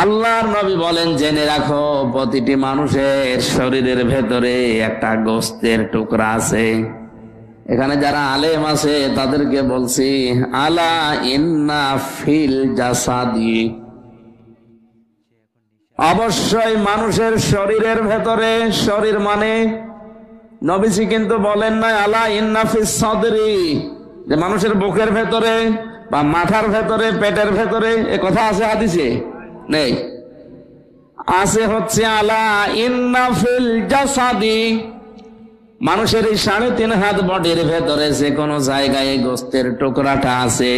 আল্লাহর নবী বলেন, জেনে রাখো প্রতিটি মানুষের শরীরের ভেতরে একটা গোশতের টুকরা আছে। এখানে যারা আলেম আছে তাদেরকে বলছি, আলা ইন্না ফিল জাসাদি, অবশ্যই মানুষের শরীরের ভেতরে, শরীর মানে নবীজি কিন্তু বলেন না আলা ইন্না ফিস সাদরি, যে মানুষের বুকের ভেতরে বা মাথার ভেতরে, পেটের ভেতরে, এ কথা আছে হাদিসে? নেই। আছে হচ্ছে আলা ইন্না ফিল জাসাদি, মানুষের এই 3.5 হাত বডির ভেতরে যে কোনো জায়গায় গোশতের টুকরাটা আছে।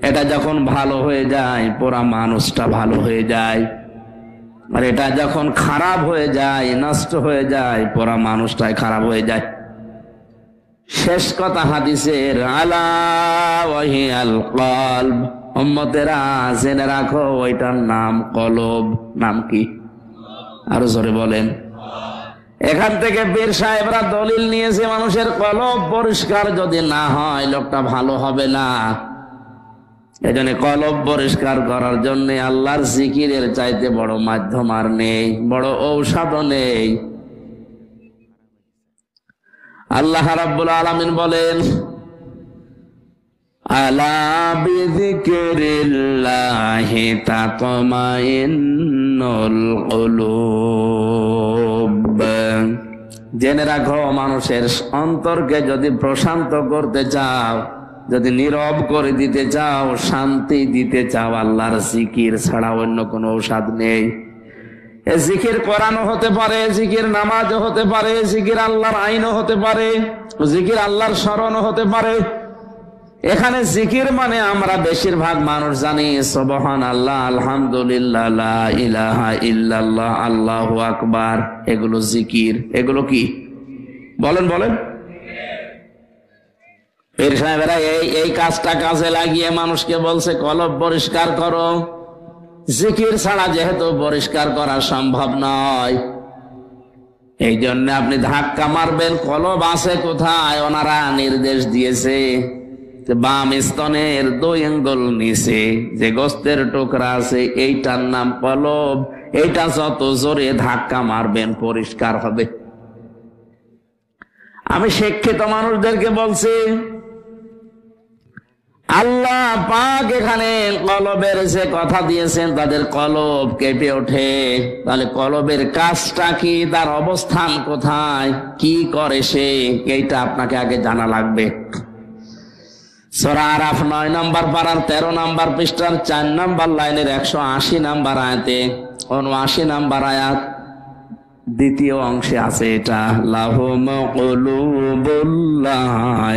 এটা যখন ভালো হয়ে যায় পুরা মানুষটা ভালো হয়ে যায়, আর এটা যখন খারাপ হয়ে যায়, নষ্ট হয়ে যায়, পুরা মানুষটাই খারাপ হয়ে যায়। শেষ কথা হাদিসের, আলা ওয়াহিয়াল কলব, উম্মতেরা জেনে রাখো ওইটার নাম কলব। নাম কি? আরো জোরে বলেন। এখান থেকে পীর সাহেবরা দলিল নিয়েছে, মানুষের কলব পরিষ্কার যদি না হয় লোকটা ভালো হবে না। এজন্য কলব পরিষ্কার করার জন্য আল্লাহর জিকিরের চাইতে বড় মাধ্যম আর নেই, বড় ঔষধও নেই। আল্লাহ রাব্বুল আলামিন বলেন, আলা বিযিকিরিল্লাহি তাতমাইন্নুল কুলুব, জেনে রাখো মানুষের অন্তরকে যদি প্রশান্ত করতে চাও, যদি নীরব করে দিতে চাও, শান্তি দিতে চাও, আল্লাহর জিকির ছাড়া অন্য কোনো ঔষধ নেই। এ জিকির কোরআনও হতে পারে, জিকির নামাজও হতে পারে, জিকির আল্লাহর আইনও হতে পারে, জিকির আল্লাহর স্মরণও হতে পারে। এখানে জিকির মানে আমরা বেশিরভাগ মানুষ জানি সুবহানাল্লাহ, আলহামদুলিল্লাহ, লা ইলাহা ইল্লাল্লাহ, আল্লাহু আকবার, এগুলো জিকির। এগুলো কি বলেন বলেন? পীর সাহেবেরা এই কাজটা কাজে লাগিয়ে মানুষকে বলছে কলব পরিষ্কার করো। জিকির ছাড়া যেহেতু পরিষ্কার করা সম্ভব নয়, এই জন্য আপনি ধাক্কা মারবেন, কলব আছে কোথায়? ওনারা নির্দেশ দিয়েছে বাম স্তনের 2 আঙ্গুল নিচে যে গোশতের টুকরা আছে এইটার নাম কলব। এইটা যত জোরে ধাক্কা মারবেন পরিষ্কার হবে। আমি শিক্ষিত মানুষদেরকে বলছি, আল্লাহ পাক এখানে কলবের যে কথা দিয়েছেন তাদের কলব কেঁপে ওঠে। তাহলে কলবের কাজটা কি, তার অবস্থান কোথায়, কি করে সে, এইটা আপনাকে আগে জানা লাগবে। সূরা আরাফ 9 নম্বর পারার 13 নম্বর পৃষ্ঠার 4 নম্বর লাইনের 180 নম্বর আয়াতে, 79 নম্বর আয়াত, দ্বিতীয় অংশে আছে এটা, লাহুম কুলুবুল লা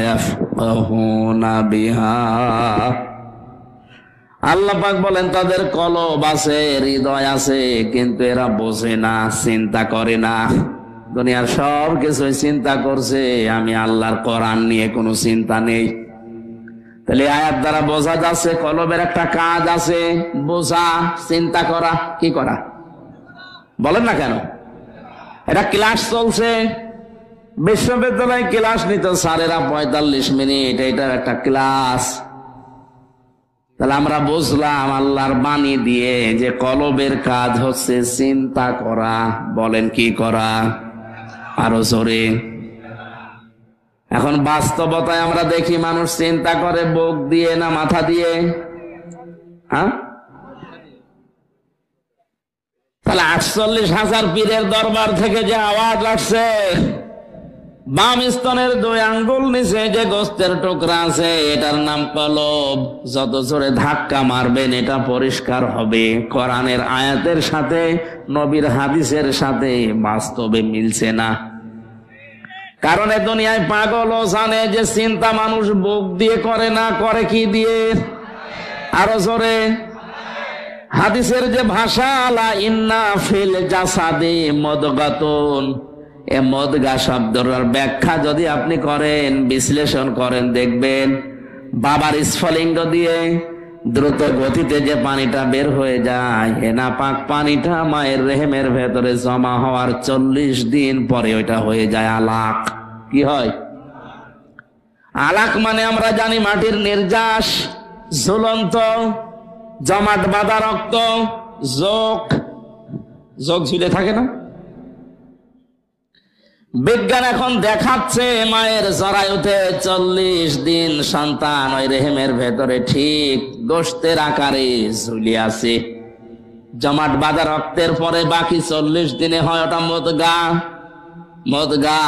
ইয়াফকাহুনা বিহা। আল্লাহ পাক বলেন তাদের কলব আছে, হৃদয় আছে, কিন্তু এরা বোঝে না, চিন্তা করে না। দুনিয়ার সব কিছু চিন্তা করছে, আমি আল্লাহর কোরআন নিয়ে কোনো চিন্তা নেই। তাহলে আয়াত দ্বারা বোঝা যাচ্ছে কলবের একটা কাজ আছে, বোঝা, চিন্তা করা। কি করা বলেন না কেন? এটা ক্লাস চলছে, বিশ্ববিদ্যালয়ে ক্লাস নিত স্যারেরা 45 মিনিট, এটার একটা ক্লাস। তাহলে আমরা বুঝলাম আল্লাহর বাণী দিয়ে যে কলবের কাজ হচ্ছে চিন্তা করা। বলেন কি করা? আরো জোরে। এখন বাস্তবতায় আমরা দেখি মানুষ চিন্তা করে বুক দিয়ে না মাথা দিয়ে? হ্যাঁ, তাহলে 48,000 পীরের দরবার থেকে যে আওয়াজ আসছে, বাম স্তনের 2 আঙ্গুল নিচে যে গোশতের টুকরা আছে এটার নাম কলব। যত জোরে ধাক্কা মারবেন এটা পরিষ্কার হবে। কোরআনের আয়াতের সাথে, নবীর হাদিসের সাথে বাস্তবে মিলছে না। কারণ এ দুনিয়ায় পাগলও জানে যে চিন্তা মানুষ বুক দিয়ে করে না, করে কি দিয়ে? আরো জোরে। হাদিসের যে ভাষা, আলা ইন্না ফিল জাসাদি মুদগাতুন, এ মুদগা শব্দের ব্যাখ্যা যদি আপনি করেন, বিশ্লেষণ করেন, দেখবেন বাবার স্ফলিঙ্গ দিয়ে দ্রুত গতিতে যে পানিটা বের হয়ে যায়, এ নাপাক পানিটা মায়ের রেহেমের ভেতরে জমা হওয়ার 40 দিন পরে ওইটা হয়ে যায় আলাক। কি হয়? আলাক মানে আমরা জানি মাটির নির্যাস, ঝুলন্ত জমাট বাঁধা রক্ত, যোগ যোগ ঝুলে থাকে না? বিজ্ঞান এখন দেখাচ্ছে মায়ের জরায়ুতে 40 দিন সন্তান ওই রেহেমের ভেতরে ঠিক গোশতের আকারে ঝুলে আছে। জমাট বাঁধা রক্তের পরে বাকি 40 দিনে হয় ওটা মুদগা। মুদগা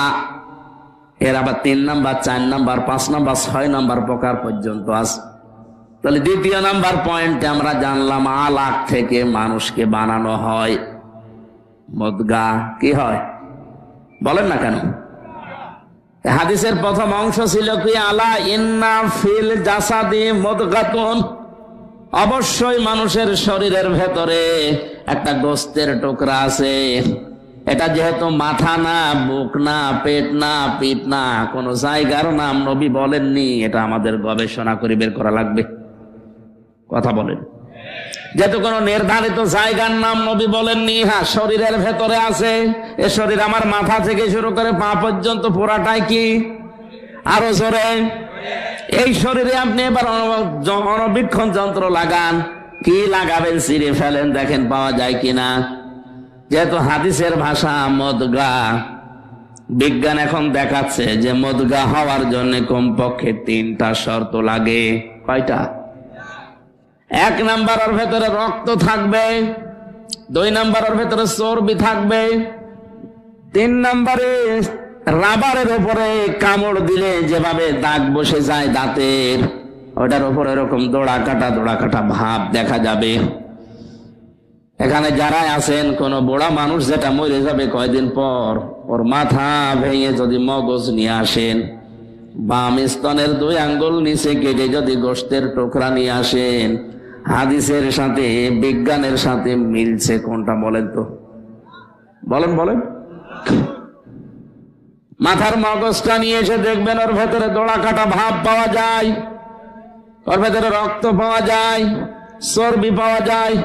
এর আবার 3 নাম্বার, 4 নাম্বার, 5 নাম্বার, 6 নাম্বার প্রকার পর্যন্ত আছে। তাহলে দ্বিতীয় নাম্বার পয়েন্টে আমরা জানলাম আলাক থেকে মানুষকে বানানো হয় মুদগা। কি হয় বলেন না কেন? হাদিসের প্রথম অংশ ছিল কি, আলা ইন্না ফিল জাসাদি মুদগাতুন, অবশ্যই মানুষের শরীরের ভেতরে একটা গোশতের টুকরা আছে। এটা যেহেতু মাথা না, বুক না, পেট না, পিঠ না, কোন জায়গার নাম নবী বলেননি, এটা আমাদের গবেষণা করে বের করা লাগবে। কথা বলেন, যেহেতু কোন নির্ধারিত জায়গার নাম নবী বলেননি। হ্যাঁ, শরীরের ভেতরে আছে। এ শরীর আমার মাথা থেকে শুরু করে পা পর্যন্ত পুরাটাই কি? আরো জোরে। এই শরীরে আপনি এবার অণুবীক্ষণ যন্ত্র লাগান। কি লাগাবেন? ছিঁড়ে ফেলেন, দেখেন পাওয়া যায় কিনা। যেহেতু হাদিসের ভাষা মুদগা, বিজ্ঞান এখন দেখাচ্ছে যে মুদগা হওয়ার জন্য কমপক্ষে 3টা শর্ত লাগে। কয়টা? 1 নাম্বারের ভেতরে রক্ত থাকবে, 2 নাম্বারের ভেতরে চর্বি থাকবে, 3 নাম্বারে রাবারের উপরে কামড় দিলে যেভাবে দাগ বসে যায় দাঁতের, ওটার উপর এরকম দোড়া কাটা ভাব দেখা যাবে। এখানে যারা আছেন, কোন বুড়া মানুষ যেটা মরে যাবে কয়দিন পর, ওর মাথা ভেঙে যদি মগজ নিয়ে আসেন, বাম স্তনের 2 আঙ্গুল নিচে কেটে যদি গোশতের টুকরা নিয়ে আসেন, হাদিসের সাথে বিজ্ঞানের সাথে মিলছে কোনটা বলেন তো? বলেন বলেন। মাথার মগজটা নিয়ে এসে দেখবেন ওর ভেতরে দোড়া কাটা ভাব পাওয়া যায়, ওর ভেতরে রক্ত পাওয়া যায়, চর্বি পাওয়া যায়।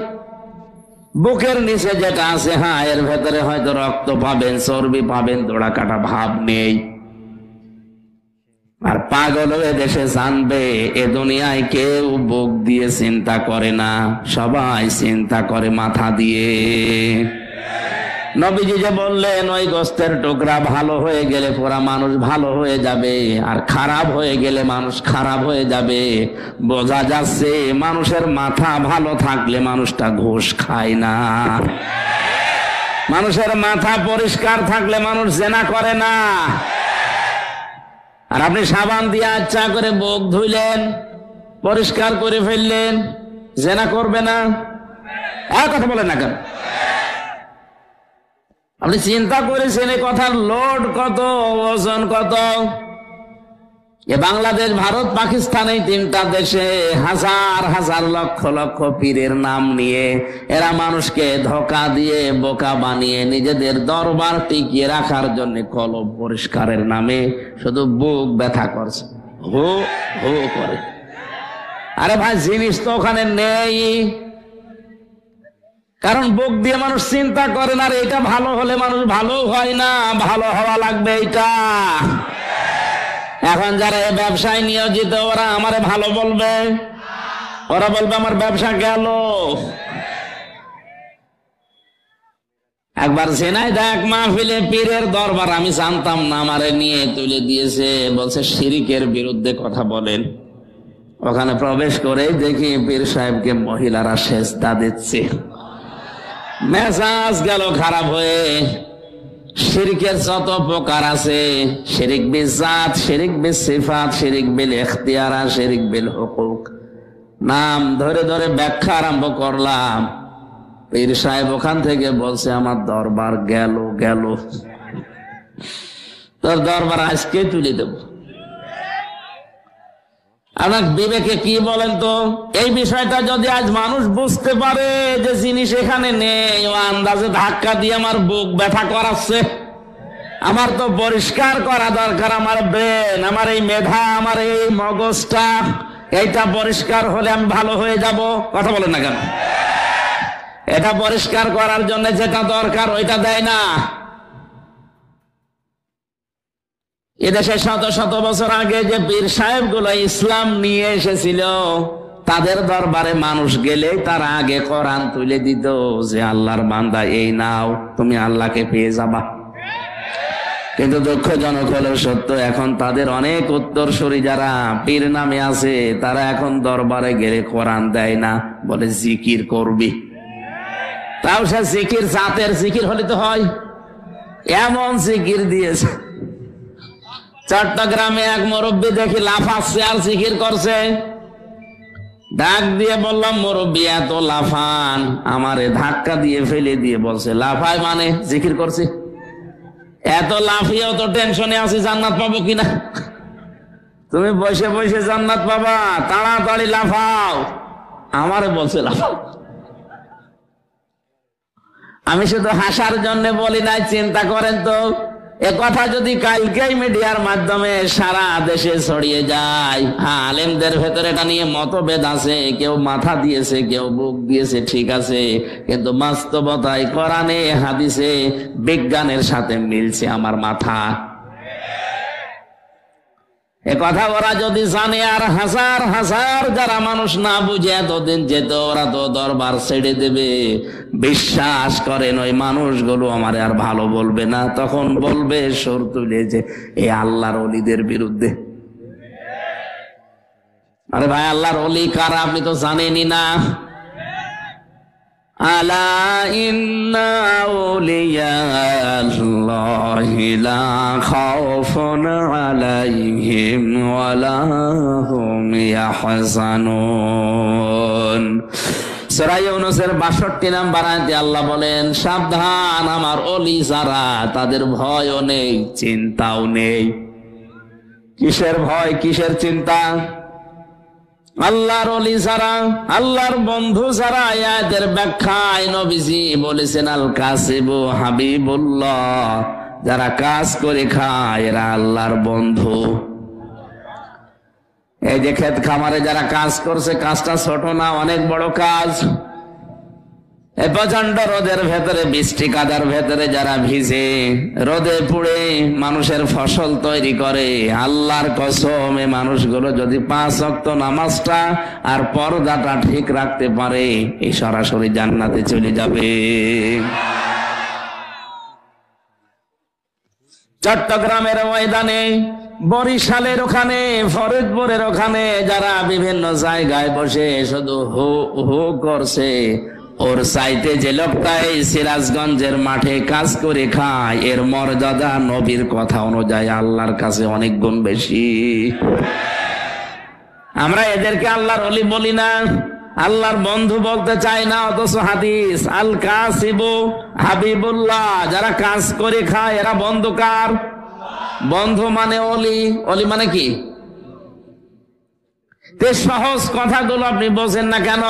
বুকের নিচে যেটা আছে, হ্যাঁ, এর ভেতরে হয়তো রক্ত পাবেন, চর্বি পাবেন, দোড়া কাটা ভাব নেই। আর পাগল হয়ে দেশে জানবে এ দুনিয়ায় কেউ বুক দিয়ে চিন্তা করে না, সবাই চিন্তা করে মাথা দিয়ে। নবীজি যে বললেন ওই গোশতের টুকরা ভালো হয়ে গেলে পুরা মানুষ ভালো হয়ে যাবে, আর খারাপ হয়ে গেলে মানুষ খারাপ হয়ে যাবে, বোঝা যাচ্ছে মানুষের মাথা ভালো থাকলে মানুষটা ঘুষ খায় না। মানুষের মাথা পরিষ্কার থাকলে মানুষ জেনা করে না। আর আপনি সাবান দিয়ে আচ্ছা করে বুক ধুইলেন, পরিষ্কার করে ফেললেন, জেনা করবে না? কথা বলেন না কেন? আপনি চিন্তা করেছেন এই কথার লোড কত, ওজন কত? এ বাংলাদেশ, ভারত, পাকিস্তান, এই 3টা দেশে হাজার হাজার লক্ষ লক্ষ পীরের নাম নিয়ে এরা মানুষকে ধোঁকা দিয়ে বোকা বানিয়ে নিজেদের দরবার টিকিয়ে রাখার জন্য কলব পরিষ্কারের নামে শুধু বুক ব্যথা করছে, হো হো করে। আরে ভাই, জিনিস তো ওখানে নেই। কারণ বুক দিয়ে মানুষ চিন্তা করে না, এটা ভালো হলে মানুষ ভালো হয় না, ভালো হওয়া লাগবে এটা। এখন যারা এই ব্যবসায় নিয়োজিত, ওরা আমারে ভালো বলবে, ওরা বলবে আমার ব্যবসা গেল। একবার ঝিনাইদহ এক মাহফিলে পীরের দরবার, আমি জানতাম না, আমারে নিয়ে তুলে দিয়েছে, বলছে শিরিকের বিরুদ্ধে কথা বলেন। ওখানে প্রবেশ করে দেখি পীর সাহেবকে মহিলারা সেজদা দিচ্ছে। মেজাজ গেল খারাপ হয়ে। শিরকের যত প্রকার আছে, শিরিক বিল জাত, শিরিক বিল সিফাত, শিরিক বিল ইখতিয়ারা, শিরিক বিল হুকুক, নাম ধরে ধরে ব্যাখ্যা আরম্ভ করলাম। পীর সাহেব ওখান থেকে বলছে আমার দরবার গেল গেল, তোর দরবার আজকে তুলে দেব। আপনার বিবেকে কি বলেন তো? এই বিষয়টা যদি আজ মানুষ বুঝতে পারে যে জিনিস এখানে নেই, ও আন্দাজে ধাক্কা দিয়ে আমার বুক ব্যথা করাচ্ছে। আমার তো পরিষ্কার করা দরকার, আমার ব্রেন, আমার এই মেধা, আমার এই মগজটা, এইটা পরিষ্কার হলে আমি ভালো হয়ে যাব। কথা বলেন না কেন? এটা পরিষ্কার করার জন্য যেটা দরকার ওইটা দেয় না। এদেশে শত শত বছর আগে যে পীর সাহেব গুলো ইসলাম নিয়ে এসেছিল, তাদের দরবারে মানুষ গেলে তারা আগে কোরআন তুলে দিত যে আল্লাহর বান্দা এই নাও, তুমি আল্লাহকে পেয়ে যাবা। কিন্তু দুঃখজনক হলেও সত্য, এখন তাদের অনেক উত্তরসূরি যারা পীর নামে আছে, তারা এখন দরবারে গেলে কোরআন দেয় না, বলে জিকির করবি। তাও সে জিকির জাতের জিকির হলে তো হয়, এমন জিকির দিয়েছে। চট্টগ্রামে এক মুরব্বী দেখি লাফাচ্ছে আর জিকির করছে। ডাক দিয়ে বললাম, মুরব্বী এত লাফান, আমারে ধাক্কা দিয়ে ফেলে দিয়ে বলছে লাফায় মানে জিকির করছে। এত লাফিয়েও তো টেনশনে আছি জান্নাত পাবো কিনা। তুমি বসে বসে জান্নাত পাবা, তাড়াতাড়ি লাফাও। আমারে বলছে লাফাও। আমি শুধু হাসার জন্য বলি নাই, চিন্তা করেন তো, এ কথা যদি কালকেই মিডিয়ার মাধ্যমে সারা দেশে ছড়িয়ে যায়, আলেমদের ভেতরে এটা নিয়ে মতভেদ আছে, কেউ মাথা দিয়েছে, কেউ বুক দিয়েছে, ঠিক আছে, কিন্তু বাস্তবতায় কোরআনে হাদিসে বিজ্ঞানের সাথে মিলছে আমার মাথা। এ কথা ওরা যদি জানে, আর হাজার হাজার যারা মানুষ না বুঝে এতদিন যেত, ওরা তো দরবার ছেড়ে দেবে। বিশ্বাস করেন, ওই মানুষগুলো আমার আর ভালো বলবে না, তখন বলবে সুর তুলে যে এই আল্লাহর ওলিদের বিরুদ্ধে। আরে ভাই, আল্লাহর ওলি কারা আপনি তো জানেনই না। আলা ইন্না আউলিয়াল্লাহি লা খাউফুন আলাইহিম ওয়া লা হুম ইয়াহজানুন। সূরা ইউনূসের ৬২ নম্বর আয়াতে আল্লাহ বলেন, সাবধান, আমার ওলি যারা, তাদের ভয়ও নেই, চিন্তাও নেই। কিসের ভয়, কিসের চিন্তা? আল্লাহর ওলি যারা, আল্লাহর বন্ধু যারা, আয়াতের ব্যাখ্যায় নবীজি বলেছেন আল কাসিবু হাবিবুল্লাহ, যারা কাজ করে খায় এরা আল্লাহর বন্ধু। এই যে ক্ষেত খামারে যারা কাজ করছে, কাজটা ছোট না, অনেক বড় কাজ। এই প্রচন্ড রোদের ভেতরে, বৃষ্টি কাদার ভেতরে যারা ভিজে রোদে পুড়ে মানুষের ফসল তৈরি করে, আল্লাহর কসম এই মানুষগুলো যদি ৫ ওয়াক্ত নামাজটা আর পর্দাটা ঠিক রাখতে পারে, এই সরাসরি জান্নাতে চলে যাবে। চট্টগ্রামের ময়দানে, বরিশালের ওখানে, ফরিদপুরের ওখানে যারা বিভিন্ন জায়গায় বসে শুধু হো হো করছে, ওর চাইতে যে লোকটাই সিরাজগঞ্জের মাঠে কাজ করে খায়, এর মর্যাদা নবীর কথা অনুযায়ী আল্লাহর কাছে অনেক গুণ বেশি। আমরা এদেরকে আল্লাহর ওলি বলি না, আল্লাহর বন্ধু বলতে চাই না, অথচ হাদিস আল কাসিবু হাবিবুল্লাহ, যারা কাজ করে খায় এরা বন্ধু কার? বন্ধু মানে ওলি। ওলি মানে কি? সহজ কথাগুলো আপনি বোঝেন না কেন?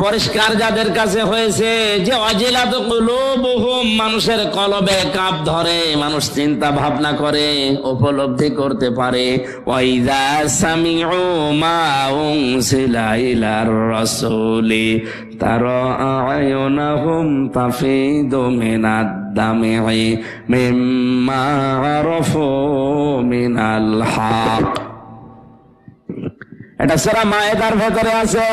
পরিষ্কার যাদের কাছে হয়েছে যে ওয়াজিলাতু কুলুবুহুম, মানুষের কলবে কাঁপ ধরে, মানুষ চিন্তা ভাবনা করে, উপলব্ধি করতে পারে। ওয়াইযা সামিউ মা উনজিলা ইলার রাসূলি তারা আয়ুনাহুম তাফিদু মিনাদ দামি মিম্মা আরাফু মিনাল হক। এটা সূরা মায়েদার ভেতরে আছে,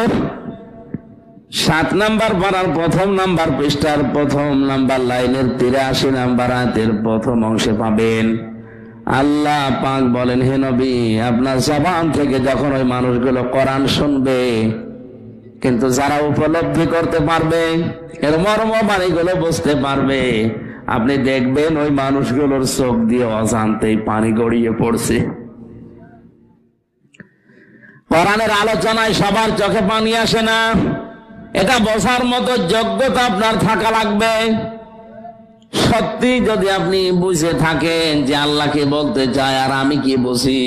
৭ নম্বর পারার ১ম নম্বর পৃষ্ঠার ১ম নম্বর লাইনের ৮৩ নম্বর আয়াতের প্রথম অংশে পাবেন। আল্লাহ পাক বলেন, হে নবী, আপনার জবান থেকে যখন ওই মানুষগুলো কোরআন শুনবে, কিন্তু যারা উপলব্ধি করতে পারবে, এর মর্ম বাণীগুলো বুঝতে পারবে, আপনি দেখবেন ওই মানুষগুলোর চোখ দিয়ে অজান্তেই পানি গড়িয়ে পড়ছে। কোরআনের আলোচনায় সবার চোখে পানি আসে না, এটা বোঝার মতো যোগ্যতা আপনার থাকা লাগবে। সত্যি যদি আপনি বুঝে থাকেন যে আল্লাহকে বলতে চায় আর আমি কি বুঝি,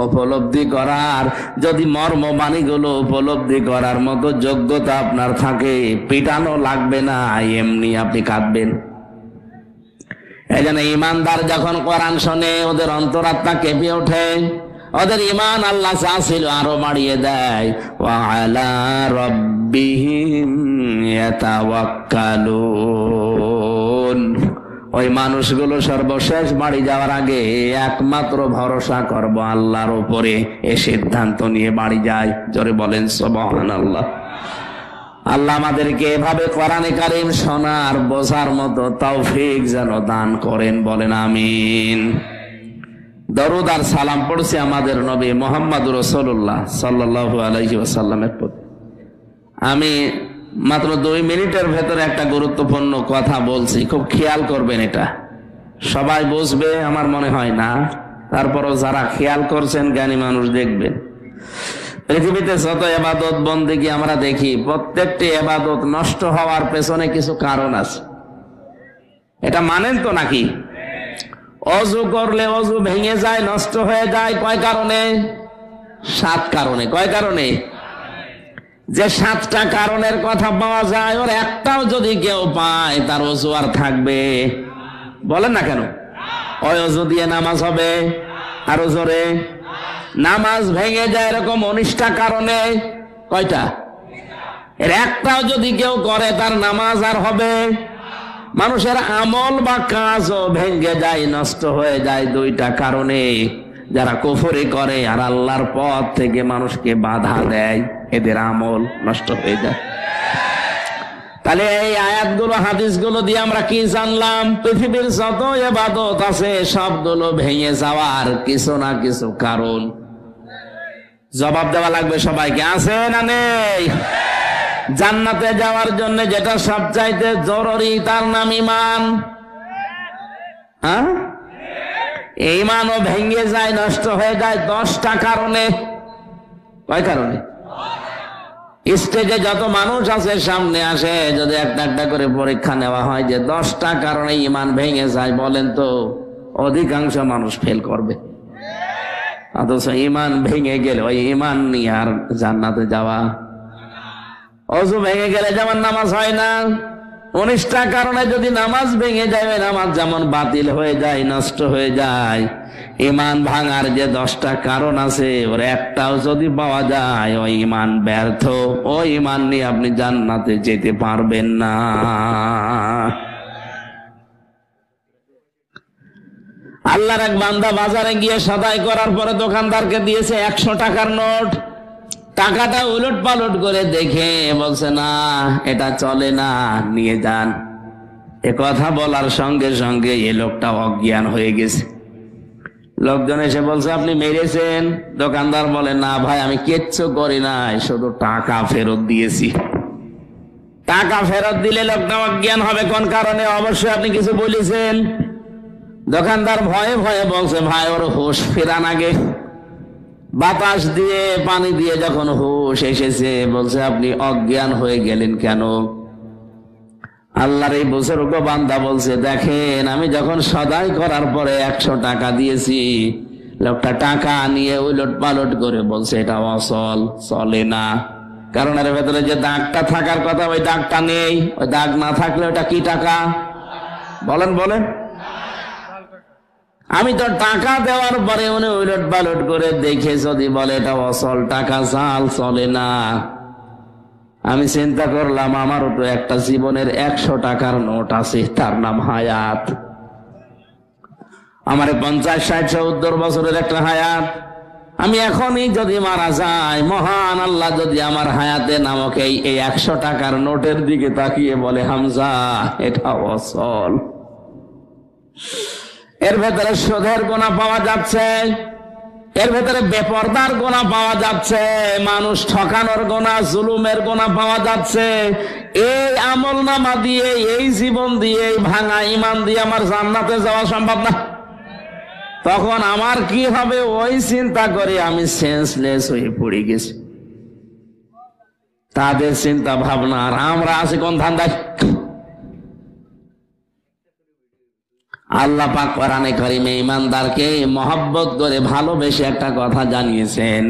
উপলব্ধি করার যদি মর্মবাণীগুলো উপলব্ধি করার মতো যোগ্যতা আপনার থাকে, পিটানো লাগবে না, এমনি আপনি কাঁদবেন। এই জন্য ইমানদার যখন কোরআন শোনে, ওদের অন্তরাত্মা কেঁপে ওঠে, ওদের ইমান আল্লাহ যা ছিল আরো বাড়িয়ে দেয়। ওয়া আলা রাব্বিহিম ইয়াতাওয়াক্কালুন, ওই মানুষগুলো সর্বশেষ বাড়ি যাওয়ার আগে একমাত্র ভরসা করব আল্লাহর উপরে, এ সিদ্ধান্ত নিয়ে বাড়ি যায়। জোরে বলেন সুবহানাল্লাহ। আল্লাহ আমাদেরকে এভাবে কোরআনে কারীম শোনার বোঝার মতো তৌফিক যেন দান করেন, বলেন আমিন। দরুদ আর সালাম পড়ছি আমাদের নবী মুহাম্মদুর রাসূলুল্লাহ সাল্লাল্লাহু আলাইহি ওয়াসাল্লামের প্রতি। আমি মাত্র 2 মিনিটের ভেতরে একটা গুরুত্বপূর্ণ কথা বলছি, খুব খেয়াল করবেন। এটা সবাই বুঝবে আমার মনে হয় না, তারপরও যারা খেয়াল করছেন জ্ঞানী মানুষ দেখবেন। পৃথিবীতে যত ইবাদত বন্দেগী আমরা দেখি, প্রত্যেকটি ইবাদত নষ্ট হওয়ার পেছনে কিছু কারণ আছে। এটা মানেন তো নাকি? অজু করলে অজু ভেঙে যায়, নষ্ট হয়ে যায়। কয় কারণে? 7 কারণে। কয় কারণে? যে 7টা কারণের কথা পাওয়া যায়, ওর একটাও যদি কেউ পায় তার অজু আর থাকবে? বলেন না কেন? ওই অজু দিয়ে নামাজ হবে? আরো জোরে। নামাজ ভেঙে যায় এরকম 19টা কারণে। কয়টা? এর একটাও যদি কেউ করে তার নামাজ আর হবে? মানুষের আমল বা কাজও ভেঙে যায়, নষ্ট হয়ে যায় 2টা কারণে। যারা কুফরি করে আর আল্লাহর পথ থেকে মানুষকে বাধা দেয়, এদের আমল নষ্ট হয়ে যায়। তাহলে এই আয়াতগুলো হাদিসগুলো দিয়ে আমরা কি জানলাম? পৃথিবীর যত ইবাদত আছে সবগুলো ভেঙে যাওয়ার কিছু না কিছু কারণ। জবাব দেওয়া লাগবে সবাইকে, আছে না নেই? জান্নাতে যাওয়ার জন্য যেটা সবচাইতে জরুরি তার নাম ঈমান। হ্যাঁ, ঈমানও ভেঙে যায়, নষ্ট হয়ে যায় 10টা কারণে। কয় কারণে? স্টেজে যত মানুষ আছে সামনে আসে, যদি একটা একটা করে পরীক্ষা নেওয়া হয় যে 10টা কারণে ঈমান ভেঙে যায়, বলেন তো অধিকাংশ মানুষ ফেল করবে। অথচ ঈমান ভেঙে গেলে ওই ঈমান নিয়ে আর জান্নাতে যাওয়া। অজু ভেঙে গেলে যেমন নামাজ হয় না, 19টা কারণে যদি নামাজ ভেঙে যায়, নামাজ যেমন বাতিল হয়ে যায়, নষ্ট হয়ে যায়, ঈমান ভাঙার যে 10টা কারণ আছে ওর একটাও যদি পাওয়া যায়, ওই ঈমান ব্যর্থ। ওই ঈমান নিয়ে আপনি জান্নাতে যেতে পারবেন না। আল্লাহর এক বান্দা বাজারে গিয়ে সদাই করার পরে দোকানদারকে দিয়েছে 100 টাকার নোট। টাকাটা উলট পালট করে দেখে বলছে, না এটা চলে না, নিয়ে যান। এ কথা বলার সঙ্গে সঙ্গে এ লোকটা অজ্ঞান হয়ে গেছে। লোকজন এসে বলছে, আপনি মেরেছেন? দোকানদার বলে, না ভাই আমি কিচ্ছু করি নাই, শুধু টাকা ফেরত দিয়েছি। টাকা ফেরত দিলে লোকটা অজ্ঞান হবে কোন কারণে? অবশ্যই আপনি কিছু বলেছেন। দোকানদার ভয়ে ভয়ে বলছে, ভাই ওর হুঁশ ফেরান আগে। বাতাস দিয়ে পানি দিয়ে যখন হুঁশ এসেছে, বলছে আপনি অজ্ঞান হয়ে গেলেন কেন? আল্লাহর এই বুজুর্গ বান্দা বলছে, দেখেন আমি যখন সদাই করার পরে 100 টাকা দিয়েছি, লোকটা টাকা নিয়ে উলট পালট করে বলছে এটা অচল, চলে না। কারণ এর ভেতরে যে দাগটা থাকার কথা ওই দাগটা নেই। ওই দাগ না থাকলে ওটা কি টাকা? বলেন বলেন। আমি তো টাকা দেওয়ার পরে উনি উলট পালট করে দেখে যদি বলে এটা অচল টাকা, জাল, চলে না। আমি চিন্তা করলাম আমারও তো একটা জীবনের 100 টাকার নোট আছে, তার নাম হায়াত। আমার 50, 60, 70 বছরের একটা হায়াত। আমি এখনই যদি মারা যাই, মহান আল্লাহ যদি আমার হায়াতে নামক এই 100 টাকার নোটের দিকে তাকিয়ে বলে, হামজা এটা অচল। এর ভেতরে সুদের গোনা পাওয়া যাচ্ছে, এর ভেতরে বেপরদার গোনা পাওয়া যাচ্ছে, মানুষ ঠকানোর গোনা, জুলুমের গোনা পাওয়া যাচ্ছে। এই আমল নামা দিয়ে, এই জীবন দিয়ে, এই ভাঙা ঈমান দিয়ে আমার জান্নাতে যাওয়া সম্ভব না। তখন আমার কি হবে ওই চিন্তা করে আমি সেন্সলেস হয়ে পড়ে গেছি। তাদের চিন্তা ভাবনা, আর আমরা আছি কোন ধান্দায়? আল্লাহ পাক কোরআনে কারীমে ঈমানদারকে মহব্বত করে ভালোবেসে একটা কথা জানিয়েছেন,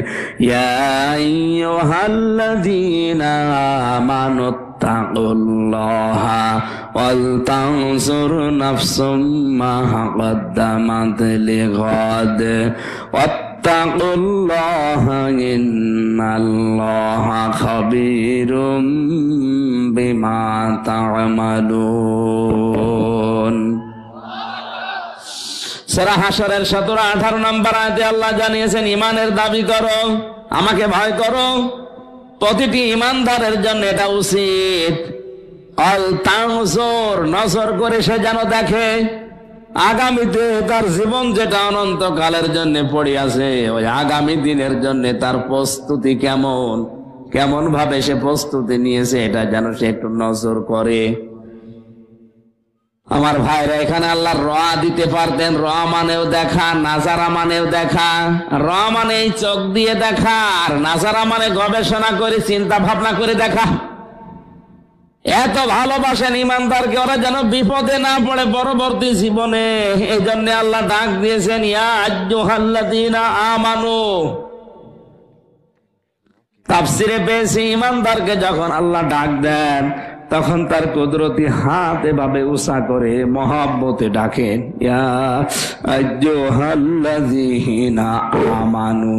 ইয়া আইয়ুহাল্লাযীনা আমানুত্তাকুল্লাহা ওয়াল তানজুর নাফসুম মা ক্বাদ্দামাত লিগাদ ওয়াত্তাকুল্লাহা ইন্নাল্লাহা খাবীরুম বিমা তা'মালুন। সূরা হাশরের 17-18 নম্বর আয়াতে আল্লাহ জানিয়েছেন, ইমানের দাবি করো, আমাকে ভয় করো। প্রতিটি ইমানদারের জন্য এটা উচিত। অল তানজুর, নজর করে সে যেন দেখে আগামীতে তার জীবন যেটা অনন্তকালের জন্য পড়ে আছে, ওই আগামী দিনের জন্য তার প্রস্তুতি কেমন, কেমন ভাবে সে প্রস্তুতি নিয়েছে, এটা যেন সে একটু নজর করে। আমার ভাইরা, এখানে আল্লাহ র দিতে পারতেন। র মানেও দেখা, নাজারা মানেও দেখা। র মানে এই চোখ দিয়ে দেখা, আর নাজারা মানে গবেষণা করে চিন্তা ভাবনা করে দেখা। এত ভালোবাসেন ইমানদারকে, ওরা যেন বিপদে না পড়ে পরবর্তী জীবনে। এই জন্য আল্লাহ ডাক দিয়েছেন, ইয়া আইয়ুহাল্লাযীনা আমানু। তাফসিরে পেয়েছি, ইমানদারকে যখন আল্লাহ ডাক দেন তখন তার কুদরতি হাত এভাবে উঁচা করে মহব্বতে ডাকেন, ইয়া আইয়ুহাল্লাযীনা আমানু।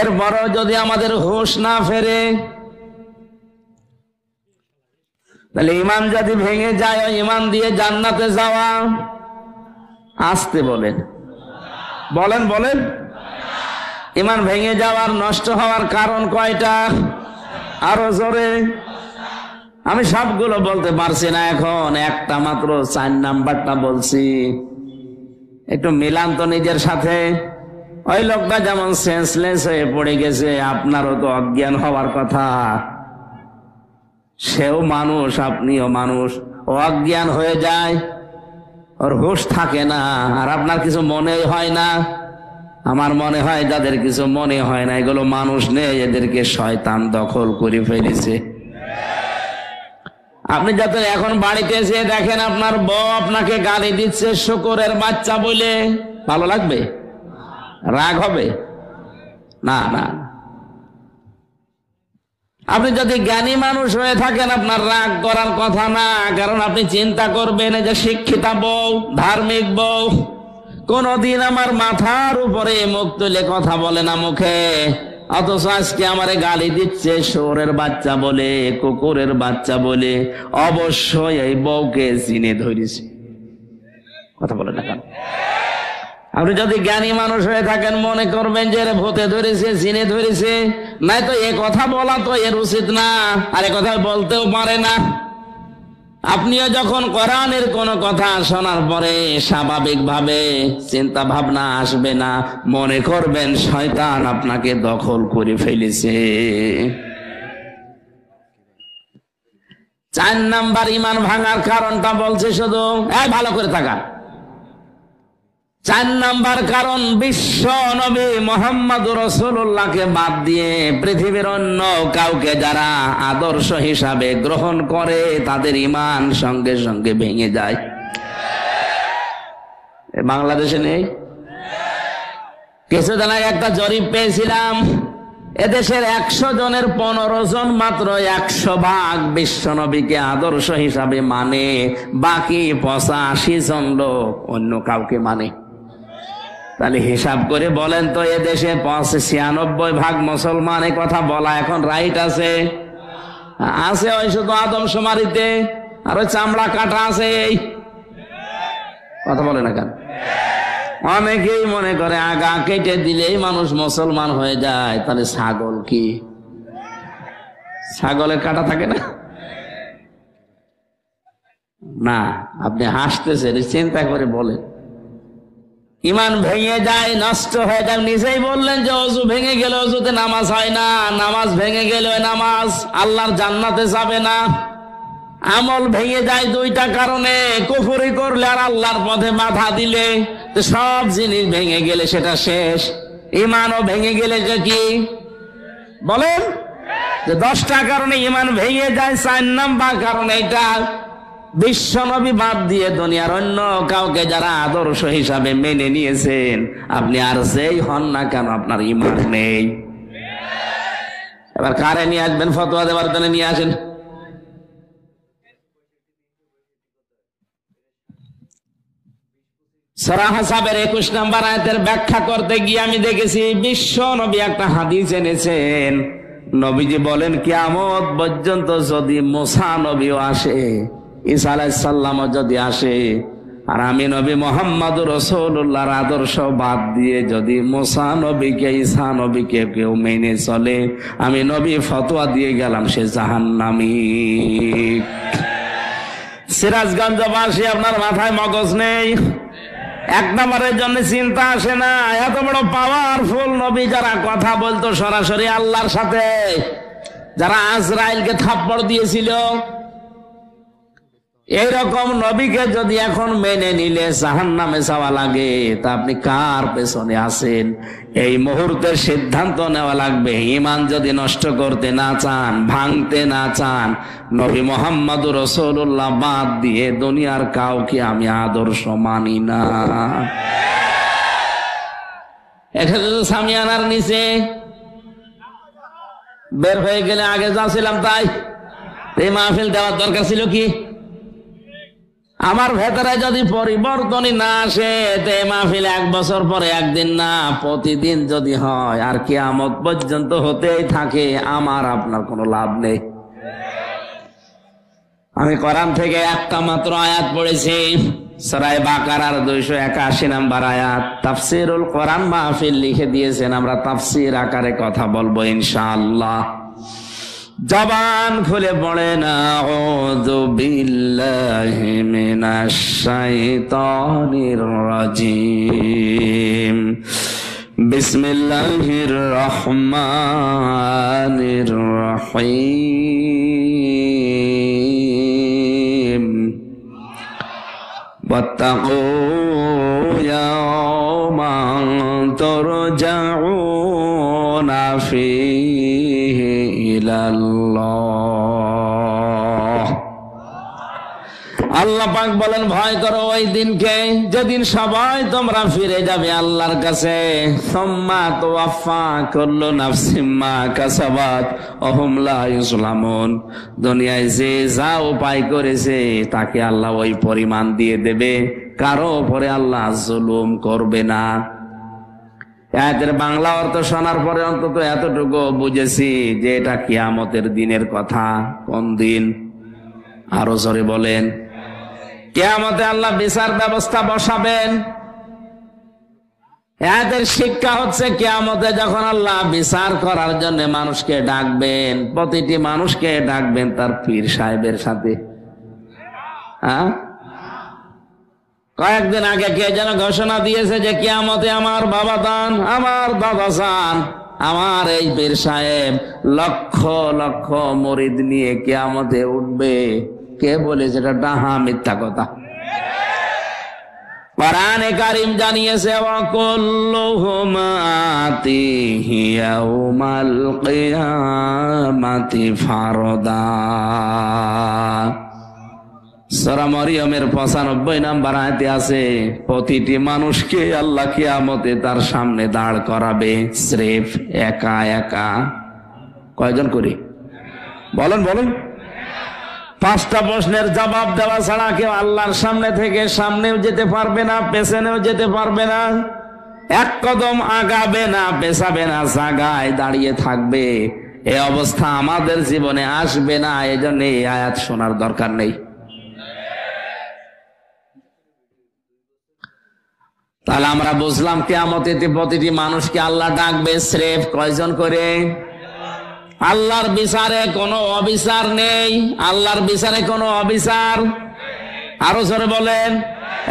এরপরও যদি আমাদের হুঁশ না ফেরে, তাহলে ইমান যদি ভেঙে যায়, ইমান দিয়ে জান্নাতে যাওয়া, আসতে বলেন, বলেন বলেন, ইমান ভেঙে যাওয়ার, নষ্ট হওয়ার কারণ কয়টা? আরো জোরে। আমি সবগুলো বলতে পারছি না, এখন একটা মাত্র 4 নাম্বারটা বলছি। একটু মিলান তো নিজের সাথে। ওই লোকটা যেমন সেন্সলেস হয়ে পড়ে গেছে, আপনারও তো অজ্ঞান হওয়ার কথা। সেও মানুষ, আপনিও মানুষ। ও অজ্ঞান হয়ে যায়, ওর হুঁশ থাকে না, আর আপনার কিছু মনে হয় না। আমার মনে হয় যাদের কিছু মনে হয় না, এগুলো মানুষ নেই, এদেরকে শয়তান দখল করে ফেলেছে। আপনি যাতে এখন বাড়িতে এসে দেখেন আপনার বউ আপনাকে গালি দিচ্ছে শূকরের বাচ্চা বলে, ভালো লাগবে? রাগ হবে? না না। আপনি যদি জ্ঞানী মানুষ হয়ে থাকেন, আপনার রাগ করার কথা না। কারণ আপনি চিন্তা করবেন, যে শিক্ষিতা বউ, ধার্মিক বউ কোনদিন আমার মাথার উপরে মুখ তুলে কথা বলে না মুখে, অথচ আজকে আমারে গালি দিচ্ছে শুয়োরের বাচ্চা বলে, কুকুরের বাচ্চা বলে। অবশ্যই এই বউকে চিনে ধরেছে। কথা বলে না কেন? আপনি যদি জ্ঞানী মানুষ হয়ে থাকেন, মনে করবেন যে এর ভূতে ধরেছে, চিনে ধরেছে। নাই তো এ কথা বলা তো এর উচিত না, আর এ কথা বলতেও পারে না। আপনিও যখন কোরআনের কোন কথা শোনার পরে স্বাভাবিকভাবে চিন্তা ভাবনা আসবে না, মনে করবেন শয়তান আপনাকে দখল করে ফেলেছে। 4 নাম্বার ইমান ভাঙার কারণটা বলছে শুধু, ভালো করে থাকা। 4 নাম্বার কারণ, বিশ্ব নবী মুহাম্মদুর রাসূলুল্লাহকে বাদ দিয়ে পৃথিবীর অন্য কাউকে যারা আদর্শ হিসাবে গ্রহণ করে, তাদের ইমান সঙ্গে সঙ্গে ভেঙে যায়। বাংলাদেশে নেই? কিছুদিন আগে একটা জরিপ পেয়েছিলাম, এদেশের 100 জনের 15 জন মাত্র 100% বিশ্ব নবীকে আদর্শ হিসাবে মানে, বাকি 85 জন লোক অন্য কাউকে মানে। তাহলে হিসাব করে বলেন তো, এদেশে 96% মুসলমান, এ কথা বলা এখন রাইট আছে? আছে ওই শুধু আদমশুমারিতে, আর ওই চামড়া কাটা আছে। এই কথা বলে না কেন? অনেকেই মনে করে আগা কেটে দিলেই মানুষ মুসলমান হয়ে যায়। তাহলে ছাগল কি? ছাগলের কাটা থাকে না? না, আপনি হাসতেছেন, চিন্তা করে বলেন। ইমান ভেঙে যায়, নষ্ট হয়ে যায়। নিজেই বললেন যে অজু ভেঙে গেলে অজুতে নামাজ হয় না, নামাজ ভেঙে গেলে নামাজ আল্লাহর জান্নাতে যাবে না। আমল ভেঙে যায় 2টা কারণে, কুফরি করলে আর আল্লাহর পথে বাধা দিলে। তো সব জিনিস ভেঙে গেলে সেটা শেষ। ইমানও ভেঙে গেলে যে কি বলেন, যে 10টা কারণে ইমান ভেঙে যায়। 4 নাম্বার কারণ এটা, বিশ্ব নবী বাদ দিয়ে দুনিয়ার অন্য কাউকে যারা আদর্শ হিসাবে মেনে নিয়েছেন, আপনি আর যেই হন না কেন, আপনার ইমান নেই। এবার কারে নিয়ে আসবেন ফতোয়া দেওয়ার জন্য? নিয়ে আসেন। সূরা হাসাবের 21 নম্বর আয়াতের ব্যাখ্যা করতে গিয়ে আমি দেখেছি বিশ্ব নবী একটা হাদিস এনেছেন। নবীজি বলেন, কিয়ামত পর্যন্ত যদি মুসা নবীও আসে, ঈসা আলাইহিস সালামও যদি আসে, আর আমি নবী মুহাম্মদুর রাসূলুল্লাহর আদর্শ বাদ দিয়ে যদি মুসা নবীকে ঈসা নবীকে কেউ মেনে চলে, আমি নবী ফতোয়া দিয়ে গেলাম সে জাহান্নামী। সিরাজগঞ্জবাসী, আপনার মাথায় মগজ নেই? এক নম্বরের জন্য চিন্তা আসে না? এত বড় পাওয়ারফুল নবী যারা কথা বলতো সরাসরি আল্লাহর সাথে, যারা আজরাইলকে থাপ্পড় দিয়েছিল, এইরকম নবীকে যদি এখন মেনে নিলে জাহান্নামে যাওয়া লাগে, তা আপনি কার পেছনে আছেন? এই মুহূর্তে সিদ্ধান্ত নেওয়া লাগবে। ঈমান যদি নষ্ট করতে না চান, ভাঙতে না চান, নবী মুহাম্মদুর রাসূলুল্লাহ বাদ দিয়ে দুনিয়ার কাউকে আমি আদর্শ মানি না। এখানে সামিয়ানার নিচে বের হয়ে গেলে আগে যা ছিলাম তাই। এই মাহফিল দেওয়ার দরকার ছিল কি? আমার ভেতরে যদি পরিবর্তনই না আসে, তে মাহফিল 1 বছর পরে একদিন না, প্রতিদিন যদি হয় আর কিয়ামত পর্যন্ত হতেই থাকে, আমার আপনার কোনো লাভ নেই। আমি কোরআন থেকে একটা মাত্র আয়াত পড়েছি, সূরা বাকারার 281 নম্বর আয়াত। তাফসীরুল কোরআন মাহফিল লিখে দিয়েছেন, আমরা তাফসীর আকারে কথা বলবো ইনশাআল্লাহ। জবান খুলে পড়েন, আউযু বিল্লাহি মিনাশ শাইতানির রাজিম, বিসমিল্লাহির রহমানির রহিম, ওয়াত্তাকু ইয়াওমান তুরজাউনা ফীহি ইলাল্লাহ। আল্লাহ পাক বলেন, ভয় করো ওই দিনকে যেদিন সবাই তোমরা ফিরে যাবে আল্লাহর কাছে। সুম্মা তুওয়াফা কুল্লু নাফসিম মা কাসাবাত ওয়া হুম লা ইউজলামুন। দুনিয়ায় যে যা উপায় করেছে তাকে আল্লাহ ওই পরিমাণ দিয়ে দেবে, কারো উপরে আল্লাহ জুলুম করবে না। আয়াতের বাংলা অর্থ শোনার পরে অন্তত এতটুকু বুঝেছি যে এটা কিয়ামতের দিনের কথা। কোন দিন? আরো জোরে বলেন। কিয়ামতে আল্লাহ বিচার ব্যবস্থা বসাবেন। আয়াতের শিক্ষা হচ্ছে, কিয়ামতে যখন আল্লাহ বিচার করার জন্য মানুষকে ডাকবেন, প্রতিটি মানুষকে ডাকবেন তার পীর সাহেবের সাথে। কয়েকদিন আগে কে যেন ঘোষণা দিয়েছে যে কিয়ামতে আমার বাবা দান, আমার দাদা চান, আমার এই পীর সাহেব লক্ষ লক্ষ মুরিদ নিয়ে কিয়ামতে উঠবে। কে বলেছে? এটা ডাহা মিথ্যা কথা। কোরআনে কারীম জানিয়েছে, ওয়া কুল্লুহুম আতিহি ইয়াউমাল কিয়ামাতি ফারদা। সূরা মরিয়মের 95 নম্বর আয়াতে আছে, প্রতিটি মানুষকে আল্লাহ কিয়ামতে তার সামনে দাঁড় করাবে, স্রেফ একা একা। কয়জন করে? বলেন বলেন। 5টা প্রশ্নের জবাব দেওয়া ছাড়া কেউ আল্লাহর সামনে থেকে সামনেও যেতে পারবে না, পেছনেও যেতে পারবে না, এক কদম আগাবে না, পেছাবে না, জায়গায় দাঁড়িয়ে থাকবে। এই অবস্থা আমাদের জীবনে আসবে না। এজন্য এই আয়াত শোনার দরকার নেই। তাহলে আমরা বুঝলাম কিয়ামতে প্রতিটি মানুষকে আল্লাহ ডাকবে, স্রেফ কয়জন করে? আল্লাহর বিচারে কোনো অবিচার নেই। আল্লাহর বিচারে কোনো অবিচার। আরো জোরে বলেন।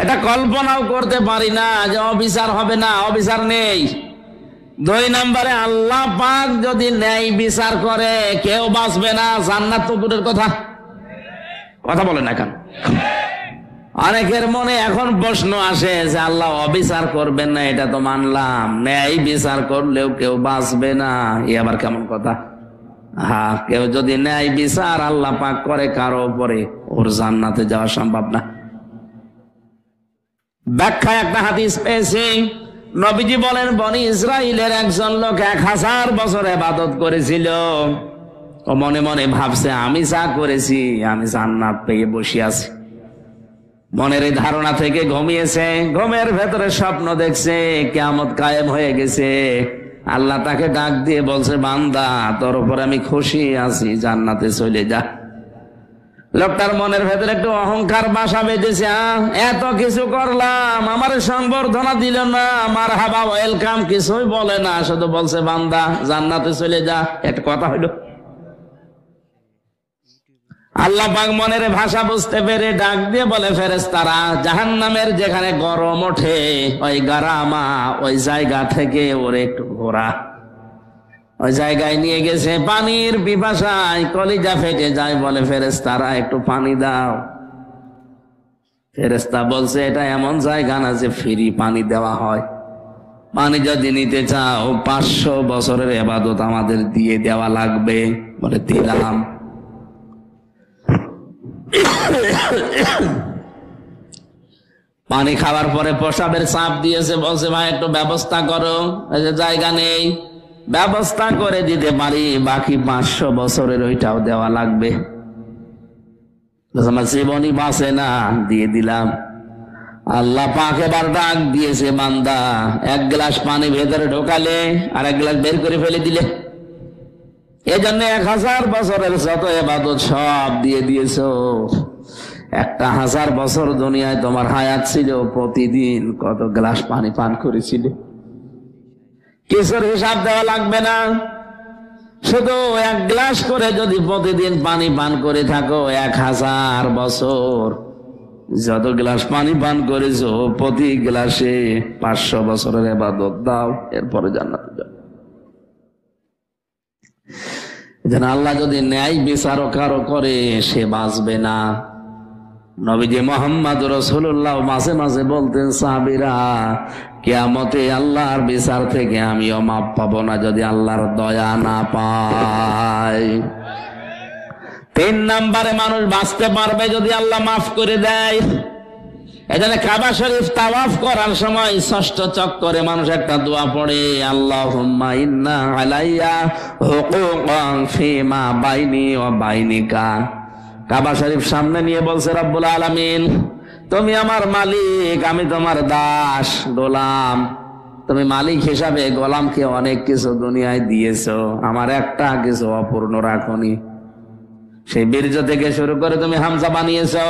এটা কল্পনাও করতে পারি না যে অবিচার হবে না, অবিচার নেই। 2 নম্বরে, আল্লাহ পাক যদি ন্যায় বিচার করে কেউ বাঁচবে না, জান্নাত তো দূরের কথা। কথা বলেন না কেন? অনেকের মনে এখন প্রশ্ন আসে যে আল্লাহ অবিচার করবেন না, এটা তো মানলাম, ন্যায় বিচার করলেও কেউ বাঁচবে না, এ আবার কেমন কথা? হ্যাঁ, কেউ যদি ন্যায় বিচার আল্লাহ পাক করে কারো উপরে, ওর জান্নাতে যাওয়া সম্ভব না। ব্যাখ্যা একটা হাদিস পেয়েছি, নবীজি বলেন, বনি ইসরাইলের একজন লোক 1000 বছর ইবাদত করেছিল। ও মনে মনে ভাবছে, আমি যা করেছি আমি জান্নাত পেয়ে বসে আছি। মনের এই ধারণা থেকে ঘুমিয়েছে, ঘুমের ভেতরে স্বপ্ন দেখছে কিয়ামত কায়েম হয়ে গেছে। আল্লাহ তাকে ডাক দিয়ে বলছে, বান্দা তোর উপর আমি খুশি আছি, জান্নাতে চলে যা। লোকটার মনের ভেতরে একটু অহংকার বাসা বেঁধেছে। এত কিছু করলাম, আমার সংবর্ধনা দিল না, আমার হাবা ওয়েলকাম কিছুই বলে না, শুধু বলছে বান্দা জান্নাতে চলে যা। একটা কথা হইল। আল্লাহ পাক মনের ভাষা বুঝতে পেরে ডাক দিয়ে বলে, ফেরেশতারা জাহান্নামের যেখানে গরম ওঠে ওই গারামা, ওই জায়গা থেকে ওরে একটু ঘোরা। ওই জায়গায় নিয়ে গেছে, পানির পিপাসায় কলিজা ফেটে যায়, বলে ফেরেশতারা একটু পানি দাও। ফেরেশতা বলছে এটা এমন জায়গা না যে ফ্রি পানি দেওয়া হয়, পানি যদি নিতে চাও 500 বছরের ইবাদত আমাদের দিয়ে দেওয়া লাগবে। বলে দিলাম। পানি খাওয়ার পরে প্রসাবের চাপ দিয়েছে, বলছে ভাই একটু ব্যবস্থা করো। জায়গা নেই, ব্যবস্থা করে দিতে পারি, বাকি 500 বছরের ওইটাও দেওয়া লাগবে। আমার জীবনই বাঁচে না, দিয়ে দিলাম। আল্লাহ পাক এবার ডাক দিয়েছে, বান্দা 1 গ্লাস পানি ভেতরে ঢোকালে আর 1 গ্লাস বের করে ফেলে দিলে। এই জন্য 1000 বছরের যত ইবাদত সব দিয়ে দিয়েছো। 1000 বছর দুনিয়ায় তোমার হায়াত ছিল, প্রতিদিন কত গ্লাস পানি পান করেছিলে? কিছুর হিসাব দেওয়া লাগবে না, শুধু 1 গ্লাস করে যদি প্রতিদিন পানি পান করে থাকো, 1000 বছর যত গ্লাস পানি পান করেছো, প্রতি গ্লাসে 500 বছরের ইবাদত দাও, এরপরে জান্নাতে যাও। যেন আল্লাহ যদি ন্যায় বিচারও কারো করে, সে বাঁচবে না। নবীজি মুহাম্মদ রাসূলুল্লাহ মাঝে মাঝে বলতেন, সাহাবীরা কিয়ামতে আল্লাহর বিচার থেকে আমিও মাপ পাবো না যদি আল্লাহর দয়া না পাই। 3 নম্বরে মানুষ বাঁচতে পারবে যদি আল্লাহ মাফ করে দেয়। এজন্য কাবা শরীফ তাওয়াফ করার সময় 6ষ্ঠ চক্করে মানুষ একটা দোয়া পড়ে, আল্লাহুম্মা ইন্না আলাইয়া হুকুকান ফিমা বাইনি ওয়া বাইনিকা। কাবা শরীফ সামনে নিয়ে বলছে, রব্বুল আলামিন তুমি আমার মালিক, আমি তোমার দাস গোলাম। তুমি মালিক হিসাবে গোলামকে অনেক কিছু দুনিয়ায় দিয়েছো, আমার একটা কিছু অপূর্ণ রাখনি। সেই বীর্য থেকে শুরু করে তুমি হামজা বানিয়েছো,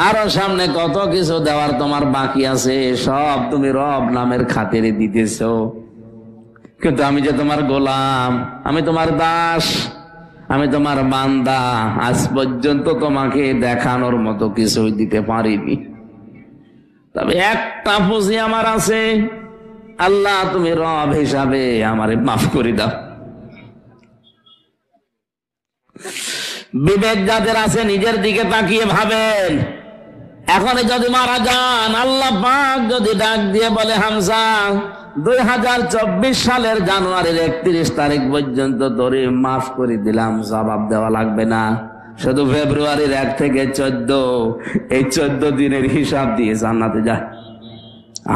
আরো সামনে কত কিছু দেওয়ার তোমার বাকি আছে, সব তুমি রব নামের খাতিরে দিতেছো। কিন্তু আমি যে তোমার গোলাম, আমি তোমার দাস, আমি তোমার বান্দা, আজ পর্যন্ত তোমাকে দেখানোর মতো কিছুই দিতে পারিনি। তবে একটা পুঁজি আমার আছে, আল্লাহ তুমি রব হিসাবে আমারে মাফ করে দাও। বিবেক যাদের আছে নিজের দিকে তাকিয়ে ভাবেন, এখন যদি মারা যান, আল্লাহ পাক যদি ডাক দিয়ে বলে, হামজা 2024 সালের জানুয়ারির 31 তারিখ পর্যন্ত তোরে মাফ করে দিলাম, জবাব দেওয়া লাগবে না। শুধু ফেব্রুয়ারির 1 থেকে 14, এই 14 দিনের হিসাব দিয়ে জান্নাতে যায়।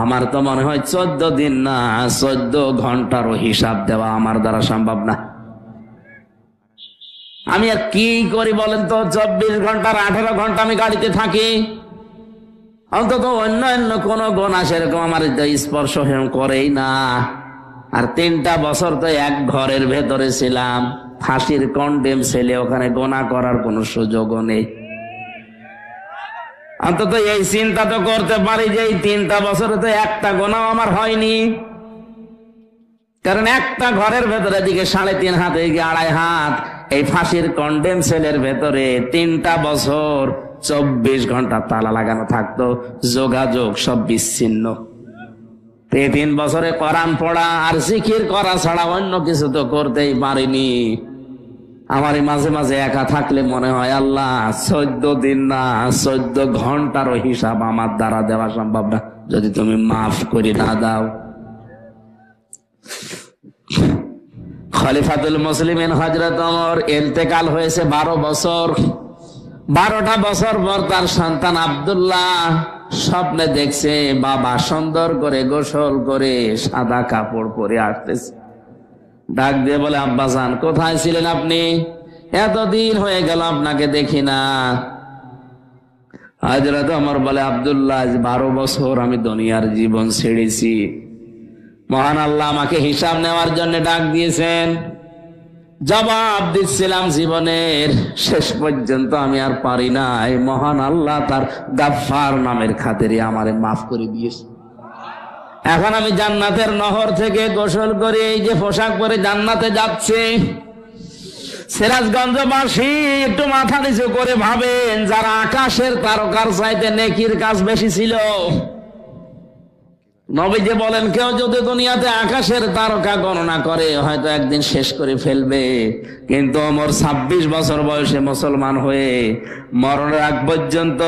আমার তো মনে হয় 14 দিন না, 14 ঘন্টারও হিসাব দেওয়া আমার দ্বারা সম্ভব না। আমি আর কি করি বলেন তো? 24 ঘন্টার 18 ঘন্টা আমি গাড়িতে থাকি, অন্তত অন্যান্য কোন গোনা সেরকম আমার স্পর্শ করেই না। আর 3টা বছর তো এক ঘরের ভেতরে ছিলাম, ফাঁসির কন্ডেম ছেলে, ওখানে গোনা করার কোন সুযোগও নেই। অন্তত এই চিন্তা তো করতে পারি যে এই 3টা বছরে তো একটা গোনাও আমার হয়নি। কারণ একটা ঘরের ভেতরে দিকে 3.5 হাত, এদিকে 2.5 হাত, এই ফাঁসির কন্ডেম সেলের ভেতরে 3টা বছর 24 ঘন্টা তালা লাগানো থাকতো, যোগাযোগ সব বিচ্ছিন্ন। 3 বছরে কোরআন পড়া আর জিকির করা ছাড়া অন্য কিছু তো করতেই পারিনি। আমার মাঝে মাঝে একা থাকলে মনে হয়, আল্লাহ 14 দিন না 14 ঘন্টারও হিসাব আমার দ্বারা দেওয়া সম্ভব না যদি তুমি মাফ করে না দাও। খলিফাতুল মুসলিমিন হযরত ওমর ইন্তেকাল হয়েছে 12 বছর। 12টা বছর পর তার সন্তান আব্দুল্লাহ স্বপ্নে দেখছে বাবা সুন্দর করে গোসল করে সাদা কাপড় পরে আসতেছে। ডাক দিয়ে বলে, আব্বাজান কোথায় ছিলেন আপনি? এতদিন হয়ে গেল আপনাকে দেখি না। হযরত ওমর বলে, আব্দুল্লাহ 12 বছর আমি দুনিয়ার জীবন ছেড়েছি, মহান আল্লাহ আমাকে হিসাব নেওয়ার জন্য ডাক দিয়েছেন। জবাব দিচ্ছিলাম জীবনের শেষ পর্যন্ত আমি আর পারি নাই, মহান আল্লাহ তার গাফফার নামের খাতিরে আমারে মাফ করে দিয়েছে। এখন আমি জান্নাতের নহর থেকে গোসল করে এই যে পোশাক পরে জান্নাতে যাচ্ছে। সিরাজগঞ্জবাসী একটু মাথা নিচু করে ভাবেন, যারা আকাশের তারকার চাইতে নেকির কাজ বেশি ছিল। নবীজি বলেন, কেউ যদি দুনিয়াতে আকাশের তারকা গণনা করে হয়তো একদিন শেষ করে ফেলবে, কিন্তু ওমর 26 বছর বয়সে মুসলমান হয়ে মরণের আগ পর্যন্ত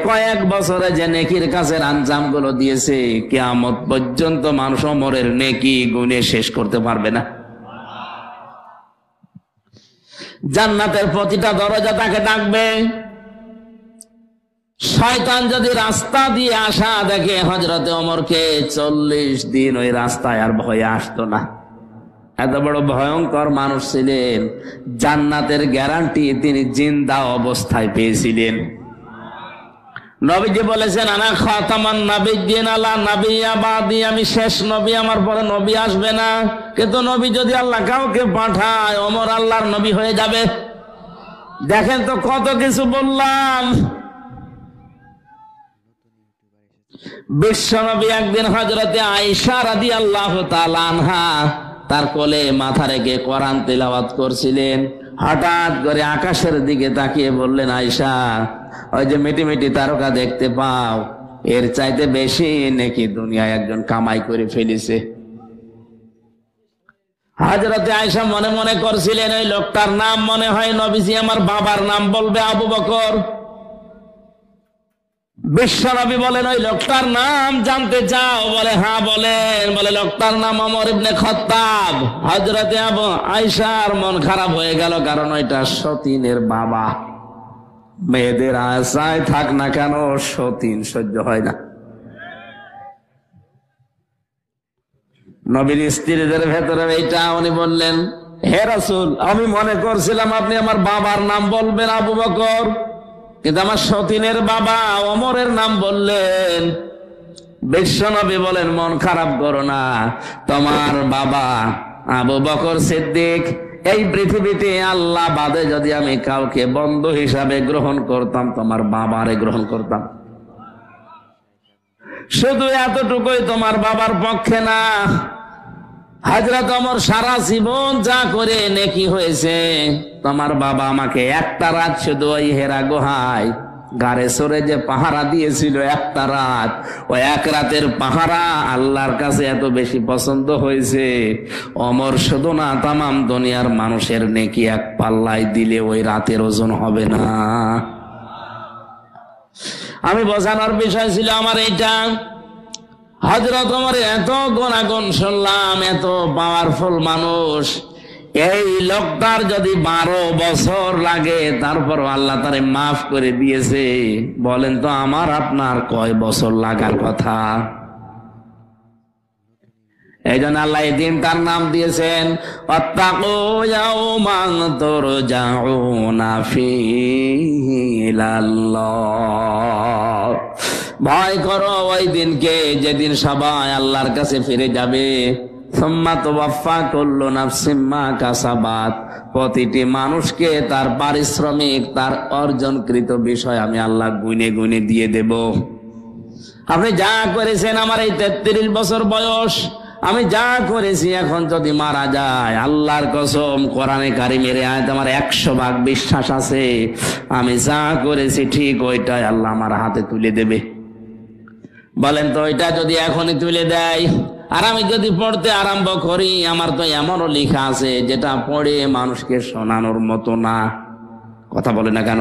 কয়েক বছরে যে নেকির কাজের আঞ্জাম গুলো দিয়েছে, কিয়ামত পর্যন্ত মানুষ ওমরের নেকি গুণে শেষ করতে পারবে না। জান্নাতের প্রতিটা দরজা তাকে ডাকবে। শয়তান যদি রাস্তা দিয়ে আসা দেখে হযরতে ওমরকে 40 দিন ওই রাস্তায় আর ভয়ে আসতো না। এত বড় ভয়ঙ্কর মানুষ ছিলেন, জান্নাতের গ্যারান্টি তিনি জিন্দা অবস্থায় পেয়েছিলেন। নবীজি বলেছেন, আনা খাতামান নাবিয়্যিন আলা নাবিয়্যা বাদি, আমি শেষ নবী, আমার পরে নবী আসবে না। কিন্তু নবী যদি আল্লাহ কাউকে পাঠায়, ওমর আল্লাহর নবী হয়ে যাবে। দেখেন তো কত কিছু বললাম। বিশ্বনবী একদিন হযরতে আয়েশা রাদিয়াল্লাহু তাআলা আনহা তার কোলে মাথা রেখে কোরআন তিলাওয়াত করছিলেন। হঠাৎ করে আকাশের দিকে তাকিয়ে বললেন, আয়েশা, ওই যে মিটি মিটি তারকা দেখতে পাও, এর চাইতে বেশি নাকি দুনিয়ায় একজন কামাই করে ফেলেছে। হযরতে আয়েশা মনে মনে করছিলেন, ওই লোকটার নাম মনে হয় নবীজি আমার বাবার নাম বলবে, আবু বকর। বিশ্বনবী বলেন, ওই লোকটার নাম জানতে চাও? বলে, হ্যাঁ বলেন। বলে, লোকটার নাম ওমর ইবনে খাত্তাব। হযরতে আবু আয়েশার মন খারাপ হয়ে গেল, কারণ ওইটা সতীনের বাবা। মেয়েদের আশায় থাক না কেন, সতীন সহ্য হয় না। নবীর স্ত্রীদের ভেতরে এইটা। উনি বললেন, হে রাসূল, আমি মনে করছিলাম আপনি আমার বাবার নাম বলবেন আবু বকর, কিন্তু আমার সতীনের বাবা ওমরের নাম বললেন। বিশ্বনবী বলেন, মন খারাপ করো না, তোমার বাবা আবু বকর সিদ্দিক। এই পৃথিবীতে আল্লাহ বাদে যদি আমি কাউকে বন্ধু হিসাবে গ্রহণ করতাম, তোমার বাবারে গ্রহণ করতাম। শুধু এতটুকুই তোমার বাবার পক্ষে না, হযরত ওমর সারা জীবন যা করে নেকি হয়েছে, তোমার বাবা আমাকে একটা রাত শুধু ওই হেরা গুহায় গাড়ে সরে যে পাহারা দিয়েছিল, একটা রাত, ওই এক রাতের পাহারা আল্লাহর কাছে এত বেশি পছন্দ হয়েছে, ওমর শুধু না তামাম দুনিয়ার মানুষের নেকি এক পাল্লায় দিলে ওই রাতের ওজন হবে না। আমি বোঝানোর বিষয় ছিল আমার এইটা। হযরত ওমর এত গুণাগুণ শুনলাম, এত পাওয়ারফুল মানুষ। এই লোকটার যদি 12 বছর লাগে, তারপর আল্লাহ তারে মাফ করে দিয়েছে, বলেন তো আমার আপনার কয় বছর লাগার কথা? এই জন্য আল্লাহ এই দিন তার নাম দিয়েছেন ওয়াত্তাকু ইয়াওমান তুরজাউনা ফীহি ইলাল্লাহ। ভয় করো ওই দিনকে, যেদিন সবাই আল্লাহর কাছে ফিরে যাবে। সুম্মা তুওয়াফা কুল্লু নাফসিম মা কাসাবাত, প্রতিটি মানুষকে তার পারিশ্রমিক, তার অর্জনকৃত বিষয় আমি আল্লাহ গুনে গুনে দিয়ে দেব। আপনি যা করেছেন আমার এই 33 বছর বয়স, আমি যা করেছি, এখন যদি মারা যায়, আল্লাহর কসম, কোরআনে কারিমের আয়াত আমার 100 ভাগ বিশ্বাস আছে, আমি যা করেছি ঠিক ওইটাই আল্লাহ আমার হাতে তুলে দেবে। বলেন তো, ওইটা যদি এখনই তুলে দেয় আর আমি যদি পড়তে আরম্ভ করি, আমার তো এমনও লেখা আছে যেটা পড়ে মানুষকে শোনানোর মতো না। কথা বলে না কেন?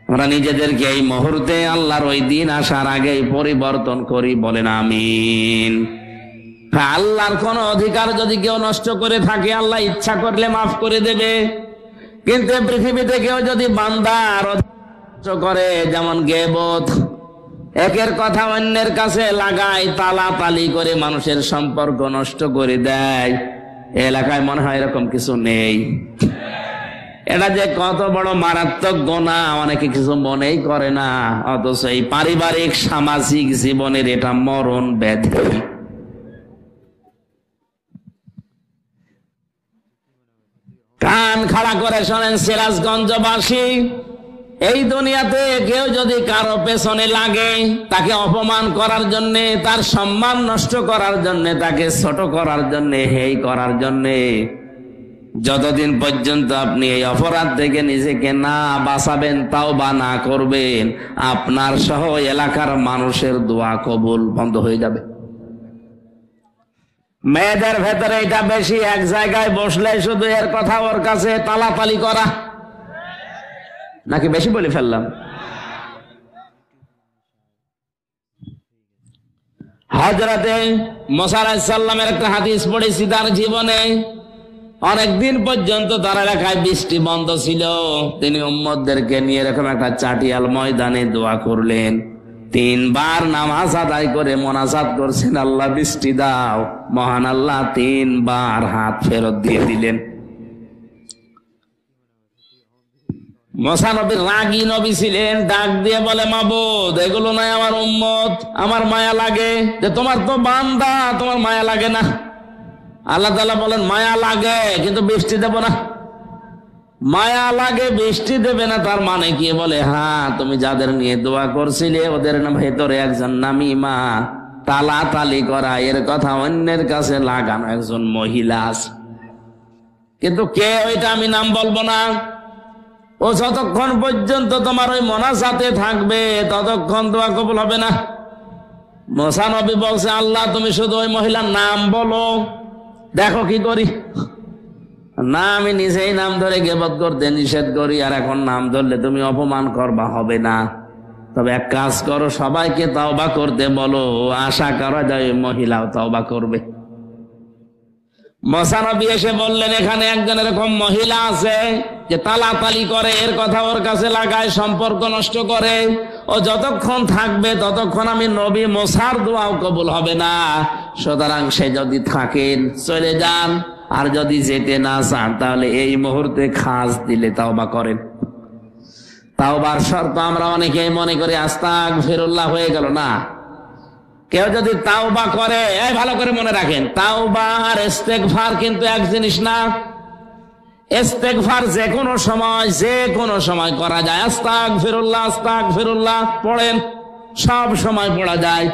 আমরা নিজেদেরকে এই মুহূর্তে আল্লাহর ওই দিন আসার আগেই পরিবর্তন করি, বলেন আমিন। আল্লাহর কোন অধিকার যদি কেউ নষ্ট করে থাকে, আল্লাহ ইচ্ছা করলে মাফ করে দেবে। কিন্তু পৃথিবীতে কেউ যদি বান্দার নষ্ট করে, যেমন গীবত, একের কথা অন্যের কাছে লাগায়, তালাতালি করে মানুষের সম্পর্ক নষ্ট করে দেয়, এলাকায় মনে হয় এরকম কিছু নেই। এটা যে কত বড় মারাত্মক গুনাহ অনেকে কিছু মনেই করে না, অথচ এই পারিবারিক সামাজিক জীবনের এটা মরণ ব্যাধি। কান খাড়া করে শোনেন সিরাজগঞ্জবাসী, এই দুনিয়াতে কেউ যদি কারো পেছনে লাগে, তাকে অপমান করার জন্য, তার সম্মান নষ্ট করার জন্য, তাকে ছোট করার জন্য, হেয় করার জন্য, যতদিন পর্যন্ত আপনি এই অপরাধ থেকে নিজেকে না বাঁচাবেন, তাওবা না করবেন, আপনার সহ এলাকার মানুষের দোয়া কবুল বন্ধ হয়ে যাবে। মেয়েদের ভেতরে এটা বেশি, এক জায়গায় বসলে শুধু এর কথা ওর কাছে তালাতালি করা, নাকি বেশি বলে ফেললাম? হযরতে মুসা আলাইহিস সালামের একটা হাদিস পড়েছি তার জীবনে। অনেকদিন পর্যন্ত তার এলাকায় বৃষ্টি বন্ধ ছিল, তিনি উম্মতদেরকে নিয়ে এরকম একটা চাটিয়াল ময়দানে দোয়া করলেন। 3 বার নামাজ আদায় করে মোনাজাত করছেন, আল্লাহ বৃষ্টি দাও। মহান আল্লাহ 3 বার হাত ফেরত দিয়ে দিলেন। মুসা নবী রাগী নবী ছিলেন, ডাক দিয়ে বলে, মাবুদ, এগুলো নয় আমার উম্মত, আমার মায়া লাগে। যে তোমার তো বান্দা, তোমার মায়া লাগে না? আল্লাহ তাআলা বলেন, মায়া লাগে কিন্তু বৃষ্টি দেব না। মায়া লাগে বৃষ্টি দেবে না তার মানে কি? বলে, হ্যাঁ, তুমি যাদের নিয়ে দোয়া করছিলে ওদের ভেতরে একজন নামিমা, তালাতালি করা, এর কথা অন্যের কাছে লাগানো একজন মহিলা আছে। কিন্তু কে ওইটা আমি নাম বলবো না। ও যতক্ষণ পর্যন্ত তোমার ওই মোনাজাতে থাকবে ততক্ষণ দোয়া কবুল হবে না। মুসা নবী বলছে, আল্লাহ তুমি শুধু ওই মহিলার নাম বলো, দেখো কি করি। না, আমি নিজেই নাম ধরে গীবত করতে নিষেধ করি, আর এখন নাম ধরলে তুমি অপমান করবা, হবে না। তবে এক কাজ করো, সবাইকে তওবা করতে বলো, আশা করা যায় মহিলাও তওবা করবে। মুসা নবী এসে বললেন, এখানে একজন এরকম মহিলা আছে যে তালাতালি করে, এর কথা ওর কাছে লাগায়, সম্পর্ক নষ্ট করে। ও যতক্ষণ থাকবে ততক্ষণ আমি নবী মুসার দোয়াও কবুল হবে না। সুতরাং সে যদি থাকেন চলে যান, আর যদি যেতে না চান তাহলে এই মুহূর্তে খাস দিলে তাওবা করেন। তাওবার শর্ত আমরা অনেকেই মনে করি আস্তাগফিরুল্লাহ হয়ে গেল না। কেউ যদি তাওবা করে, ভালো করে মনে রাখেন, তাওবা আর ইস্তেগফার কিন্তু এক জিনিস না। ইস্তেগফার যে কোনো সময় করা যায়। আস্তাগফিরুল্লাহ আস্তাগফিরুল্লাহ পড়েন, সব সময় পড়া যায়।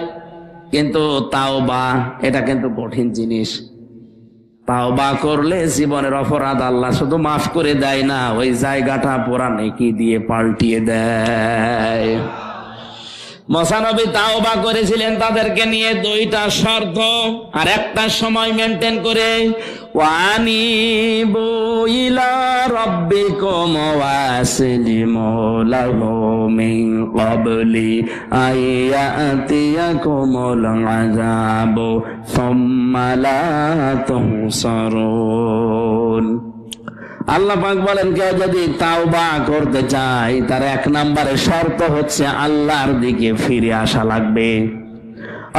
কিন্তু তাওবা এটা কিন্তু কঠিন জিনিস। তাওবা করলে জীবনের অপরাধ আল্লাহ শুধু মাফ করে দেয় না, ওই জায়গাটা পুরা নেকি দিয়ে পাল্টিয়ে দেয়। মুসা নবী তাওবা করেছিলেন তাদেরকে নিয়ে 2টা শর্ত আর একটা সময় মেনটেন করে। ওয়ানিবু ইলা রাব্বিকুম ওয়াসলিমু লাহু মিন ক্বাবলি আয়াতিয়াকুমুল আযাবু সুম্মা লা তুহসারুন। আল্লাহ পাক বলেন, কেউ যদি তাওবা করতে চায় তার 1 নম্বরে শর্ত হচ্ছে আল্লাহর দিকে ফিরে আসা লাগবে।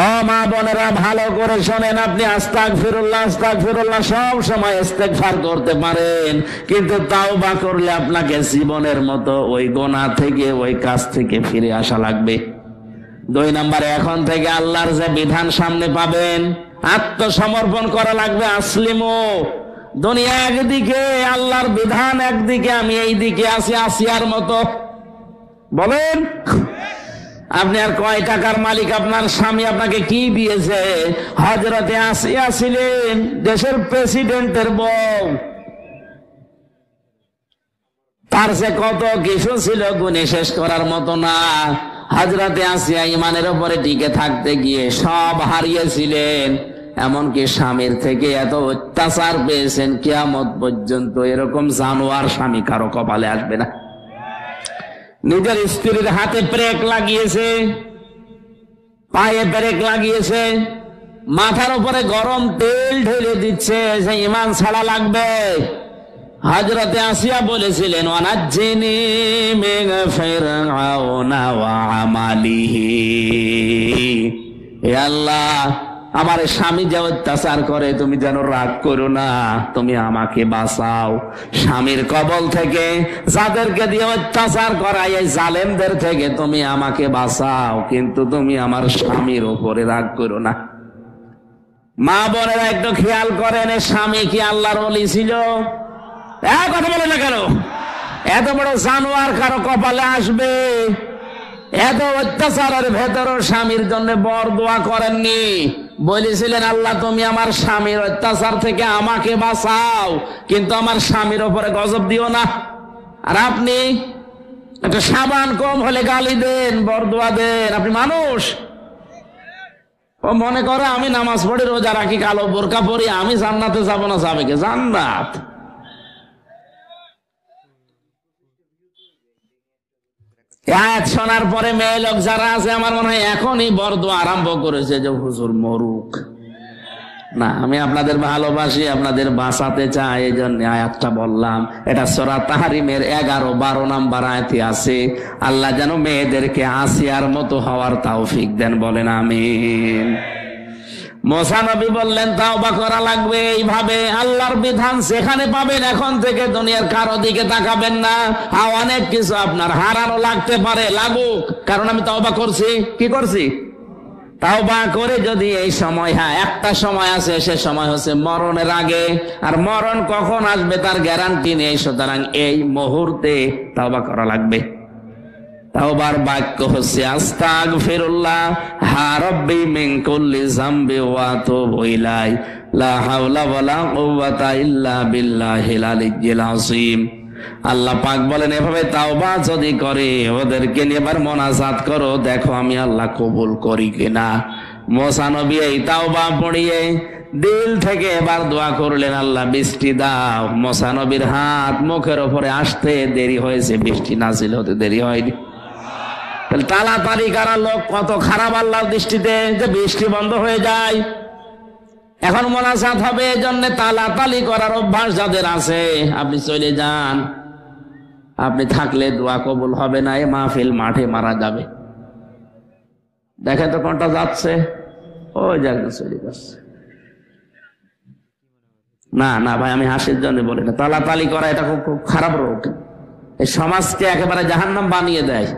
ও মা বোনেরা, ভালো করে শোনেন, আপনি আস্তাগফিরুল্লাহ আস্তাগফিরুল্লাহ সব সময় ইস্তেগফার করতে পারেন, কিন্তু তাওবা করলে আপনাকে জীবনের মতো ওই গুনাহ থেকে, ওই কাজ থেকে ফিরে আসা লাগবে। 2 নম্বরে এখন থেকে আল্লাহর যে বিধান সামনে পাবেন, আত্মসমর্পণ করা লাগবে। আসলিমু, দুনিয়া একদিকে, আল্লাহর বিধান একদিকে, আমি এই দিকে আছি আসিয়ার মতো। বলেন, আপনি আর কয় টাকার মালিক? আপনার স্বামী আপনাকে কি দিয়েছে? হযরতে আসিয়া ছিলেন দেশের প্রেসিডেন্টের বউ, তার সে কত কিছু ছিল গুণে শেষ করার মতো না। হযরতে আসিয়া ইমানের উপরে টিকে থাকতে গিয়ে সব হারিয়েছিলেন, এমনকি স্বামীর থেকে এত অত্যাচার পেয়েছেন, কিয়ামত পর্যন্ত এরকম জানোয়ার স্বামী কারো কপালে আসবে না। নিজের স্ত্রীর হাতে ব্রেক লাগিয়েছে, পায়ে ব্রেক লাগিয়েছে, মাথার উপরে গরম তেল ঢেলে দিচ্ছে, সে ঈমান ছাড়া লাগবে। হযরতে আসিয়া বলেছিলেন, ওয়ানাজ্জিনি মিন ফিরআউনা ওয়া আমালিহি, হে আল্লাহ, আমার স্বামী যে অত্যাচার করে তুমি যেন রাগ করো না, তুমি আমাকে বাঁচাও স্বামীর কবল থেকে, যাদেরকে দিয়ে অত্যাচার করায় এই জালেমদের থেকে তুমি আমাকে বাঁচাও, কিন্তু তুমি আমার স্বামীর উপরে রাগ করো না। মা বোনেরা একটু খেয়াল করেন, স্বামী কি আল্লাহর ওলি ছিল? কথা বলে না কেন? এত বড় জানোয়ার কারো কপালে আসবে? এত অত্যাচারের ভেতরও স্বামীর জন্য বর দোয়া করেননি? বলেছিলেন, আল্লাহ তুমি আমার স্বামীর অত্যাচার থেকে আমাকে বাঁচাও, কিন্তু আমার স্বামীর ওপরে গজব দিও না। আর আপনি একটা সাবান কম হলে গালি দেন, বর দোয়া দেন। আপনি মানুষ? ও মনে করে আমি নামাজ পড়ি, রোজা রাখি, কালো বোরকা পরি, আমি জান্নাতে যাবো না। যাবে কে জান্নাত? আয়াত শোনার পরে মেয়ে লোক যারা আছে, আমার মনে হয় এখনই বরদোয়া আরম্ভ করেছে যে হুজুর মরুক। না, আমি আপনাদের ভালোবাসি, আপনাদের বাঁচাতে চাই, এই জন্য আয়াতটা বললাম। এটা সূরা তাহরিমের 11-12 নাম্বার আয়াতে আছে। আল্লাহ যেন মেয়েদেরকে আসিয়ার মতো হওয়ার তৌফিক দেন, বলেন আমিন। মুসা নবী বললেন তাওবা করা লাগবে এইভাবে। আল্লাহর বিধান যেখানে পাবেন এখন থেকে দুনিয়ার কারো দিকে তাকাবেন না। অনেক কিছু আপনার হারানো লাগতে পারে, লাগুক, কারণ আমি তাওবা করছি। কি করছি? তাওবা করে যদি এই সময়, একটা সময় আছে, সে সময় হচ্ছে মরণের আগে। আর মরণ কখন আসবে তার গ্যারান্টি নেই, সুতরাং এই মুহূর্তে তাওবা করা লাগবে। তাওবার বাক্য হচ্ছে আস্তাগফিরুল্লাহ রাব্বি মিন কুল্লি যামবি ওয়া আতুবু ইলাইহি লা হাওলা ওয়ালা কুওয়াতা ইল্লা বিল্লাহিল আলিয়্যিল আযীম। আল্লাহ পাক বলেন, এভাবে তাওবা যদি করে ওদেরকে নিয়ে এবার মোনাজাত করো, দেখো আমি আল্লাহ কবুল করি কিনা। মুসা নবী এই তাওবা পড়িয়ে দিল থেকে এবার দোয়া করলেন, আল্লাহ বৃষ্টি দাও। মুসা নবীর হাত মুখের উপরে আসতে দেরি হয়েছে, বৃষ্টি নাজিল হতে দেরি হয়নি। তাড়াতাড়ি কারা লোক কত খারাপ আল্লাহর দৃষ্টিতে, যে বৃষ্টি বন্ধ হয়ে যায়। এখন মোনাজাত হবে, এজন্য তাড়াতাড়ি করার অভ্যাস যাদের আছে, আপনি চলে যান। আপনি থাকলে দোয়া কবুল হবে না, এ মাহফিল মাঠে মারা যাবে। দেখেন তো কোনটা যাচ্ছে, ওই জায়গায় চলে যাচ্ছে। না না ভাই, আমি হাসির জন্য বলি না। তাড়াতাড়ি করা এটা খুব খারাপ রোগ। এই সমাজকে একেবারে জাহান্নাম বানিয়ে দেয়।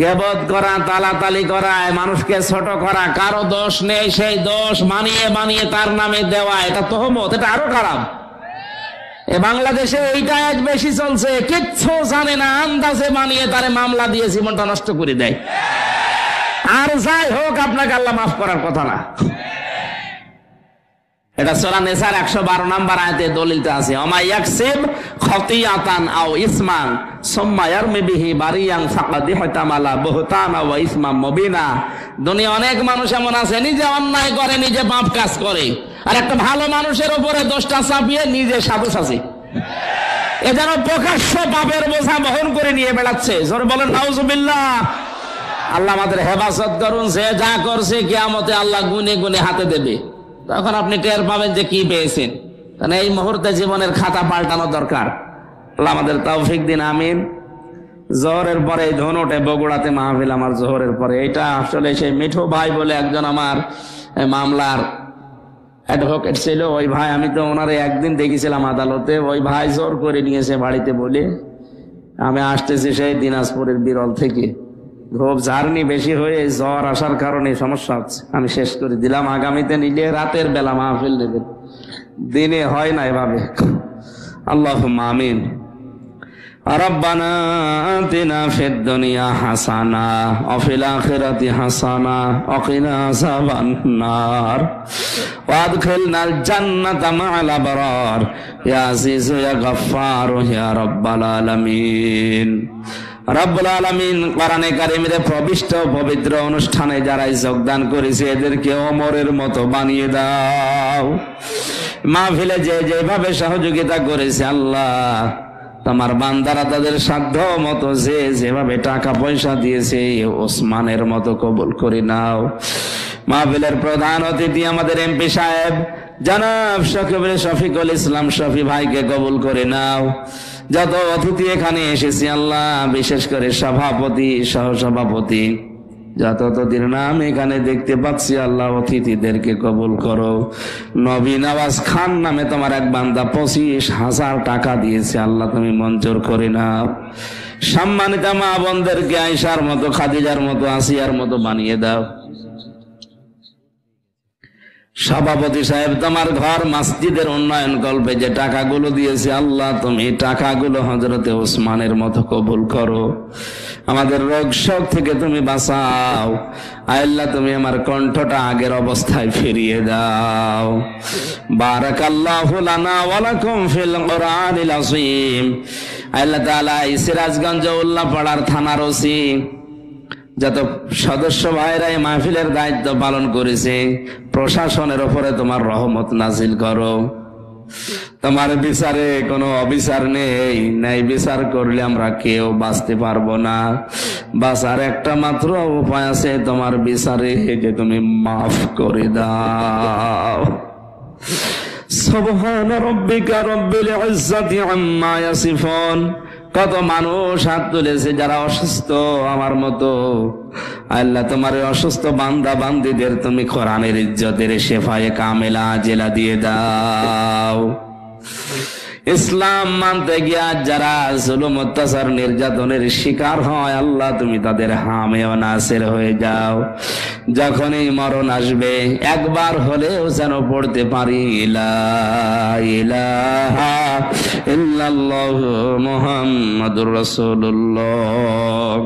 গীবত করা, তালাতালি করা, মানুষকে ছোট করা, কারো দোষ নেই সেই দোষ বানিয়ে বানিয়ে তার নামে দেওয়া, এটা তহমত, এটা আরো খারাপ। এ বাংলাদেশে এইটা আজ বেশি চলছে। কিচ্ছু জানে না, আন্দাজে বানিয়ে তারে মামলা দিয়ে জীবনটা নষ্ট করে দেয়। আর যাই হোক, আপনাকে আল্লাহ মাফ করার কথা না। এটা সূরা নিসার 112 নাম্বার আয়াতে দলিলটা আছে, ওমা ইয়াকসিব খাতিয়াতান আও ইসমান সুম্মা ইয়ারমি বিহি বারিয়ান ফাকাদ ইহতামালা বুহতানা ওয়া ইসমান মুবিনা। দুনিয়া অনেক মানুষ এমন আছে, নিজে অন্যায় করে, নিজে পাপ কাজ করে, আর একটা ভালো মানুষের উপরে দোষটা চাপিয়ে নিজে সাধু সাজি। এ যেন প্রকাশ্য পাপের বোঝা বহন করে নিয়ে বেড়াচ্ছে। জোরে বলেন নাউজুবিল্লাহ। আল্লাহ আমাদের হেফাজত করুন। যে যা করছে কিয়ামতে আল্লাহ গুনে গুনে হাতে দেবে, তখন আপনি টের পাবেন যে কি পেয়েছেন। কারণ এই মুহূর্তে জীবনের খাতা পাল্টানো দরকার। আল্লাহ আমাদের তৌফিক দিন, আমিন। জোহরের পরে ধনুটে বগুড়াতে মাহফিল, আমার জোহরের পরে। এটা আসলে সেই মিঠু ভাই বলে একজন আমার মামলার অ্যাডভোকেট ছিল, ওই ভাই, আমি তো ওনারে একদিন দেখেছিলাম আদালতে। ওই ভাই জোর করে নিয়েছে বাড়িতে বলে। আমি আসতেছি সেই দিনাজপুরের বিরল থেকে, খুব জার্নি বেশি হয়ে জ্বর আসার কারণে সমস্যা হচ্ছে। আমি শেষ করে দিলাম, আগামীতে নিলে রাতের বেলা মাহফিল নেবেন, দিনে হয় না এভাবে। আল্লাহুম্মা আমিন। রব্বানা আতিনা ফিদ দুনিয়া হাসানা ওয়া ফিল আখিরাতি হাসানা ওয়া কিনা আযাবান নার ওয়া আদখিলনাল জান্নাতা মা'আল আবরার ইয়া আজিজু ইয়া গফফার ইয়া রাব্বাল আলামিন। রব্বুল আলামিন কোরআনে কারীমের প্রবিষ্ট পবিত্র অনুষ্ঠানে যারা যোগদান করেছে এদেরকে ওমরের মতো বানিয়ে দাও। মাহফিলে যে যেভাবে সহযোগিতা করেছে আল্লাহ, তোমার বান্দারা তাদের সাধ্য মতো যে যেভাবে টাকা পয়সা দিয়েছে ওসমানের মতো কবুল করে নাও। মাহফিলের প্রধান অতিথি আমাদের এমপি সাহেব জনাব শফিকুল ইসলাম শফি ভাইকে কবুল করে নাও। যত অতিথি এখানে এসেছি আল্লাহ, বিশেষ করে সভাপতি, সহসভাপতি, যত অতিথির নাম এখানে দেখতে পাচ্ছি আল্লাহ, অতিথিদেরকে কবুল করো। নবী নওয়াজ খান নামে তোমার এক বান্দা 25,000 টাকা দিয়েছে, আল্লাহ তুমি মঞ্জুর করে নাও। সম্মানিত মা বোনদেরকে আয়েশার মতো, খাদিজার মতো, আসিয়ার মতো বানিয়ে দাও। সভাপতি সাহেব তোমার ঘর মসজিদের উন্নয়ন কল্পে যে টাকাগুলো দিয়েছে আল্লাহ তুমি টাকাগুলো হযরতে ওসমানের মতো কবুল করো, আমাদের রোগ শোক থেকে তুমি বাঁচাও। আল্লাহ তুমি আমার কণ্ঠটা আগের অবস্থায় ফিরিয়ে দাও। বারাকাল্লাহু লানা ওয়া লাকুম ফিল কুরআনিল আযীম। আল্লাহ তাআলা এই সিরাজগঞ্জ উল্লাপাড়ার থানার ওসি যত সদস্য ভাইরা এই মাহফিলের দায়িত্ব পালন করেছে, প্রশাসনের উপরে তোমার রহমত নাজিল করো। তোমার বিচারে কোনো অবিচার নেই, ন্যায় বিচার করলে আমরা কেউ বাঁচতে পারবো না। বাঁচার একটা মাত্র উপায় আছে, তোমার বিচারে যে তুমি মাফ করে দাও। সুবহান রাব্বিকা রাব্বিল ইজ্জাতি আম্মা ইয়াসিফুন। কত মানুষ হাত তুলেছে যারা অসুস্থ আমার মতো, আল্লাহ তোমার অসুস্থ বান্দা বান্দীদের তুমি কোরআনের ইজ্জতের শেফায়ে কামেলা জেলা দিয়ে দাও। ইসলাম মানতে গিয়া যারা জুলুম অত্যাচার নির্যাতনের শিকার হয় আল্লাহ তুমি তাদের হামে ও নাসির হয়ে যাও। যখনই মরণ আসবে একবার হলেও যেন পড়তে পারি লা ইলাহা ইল্লাল্লাহু মুহাম্মাদুর রাসূলুল্লাহ।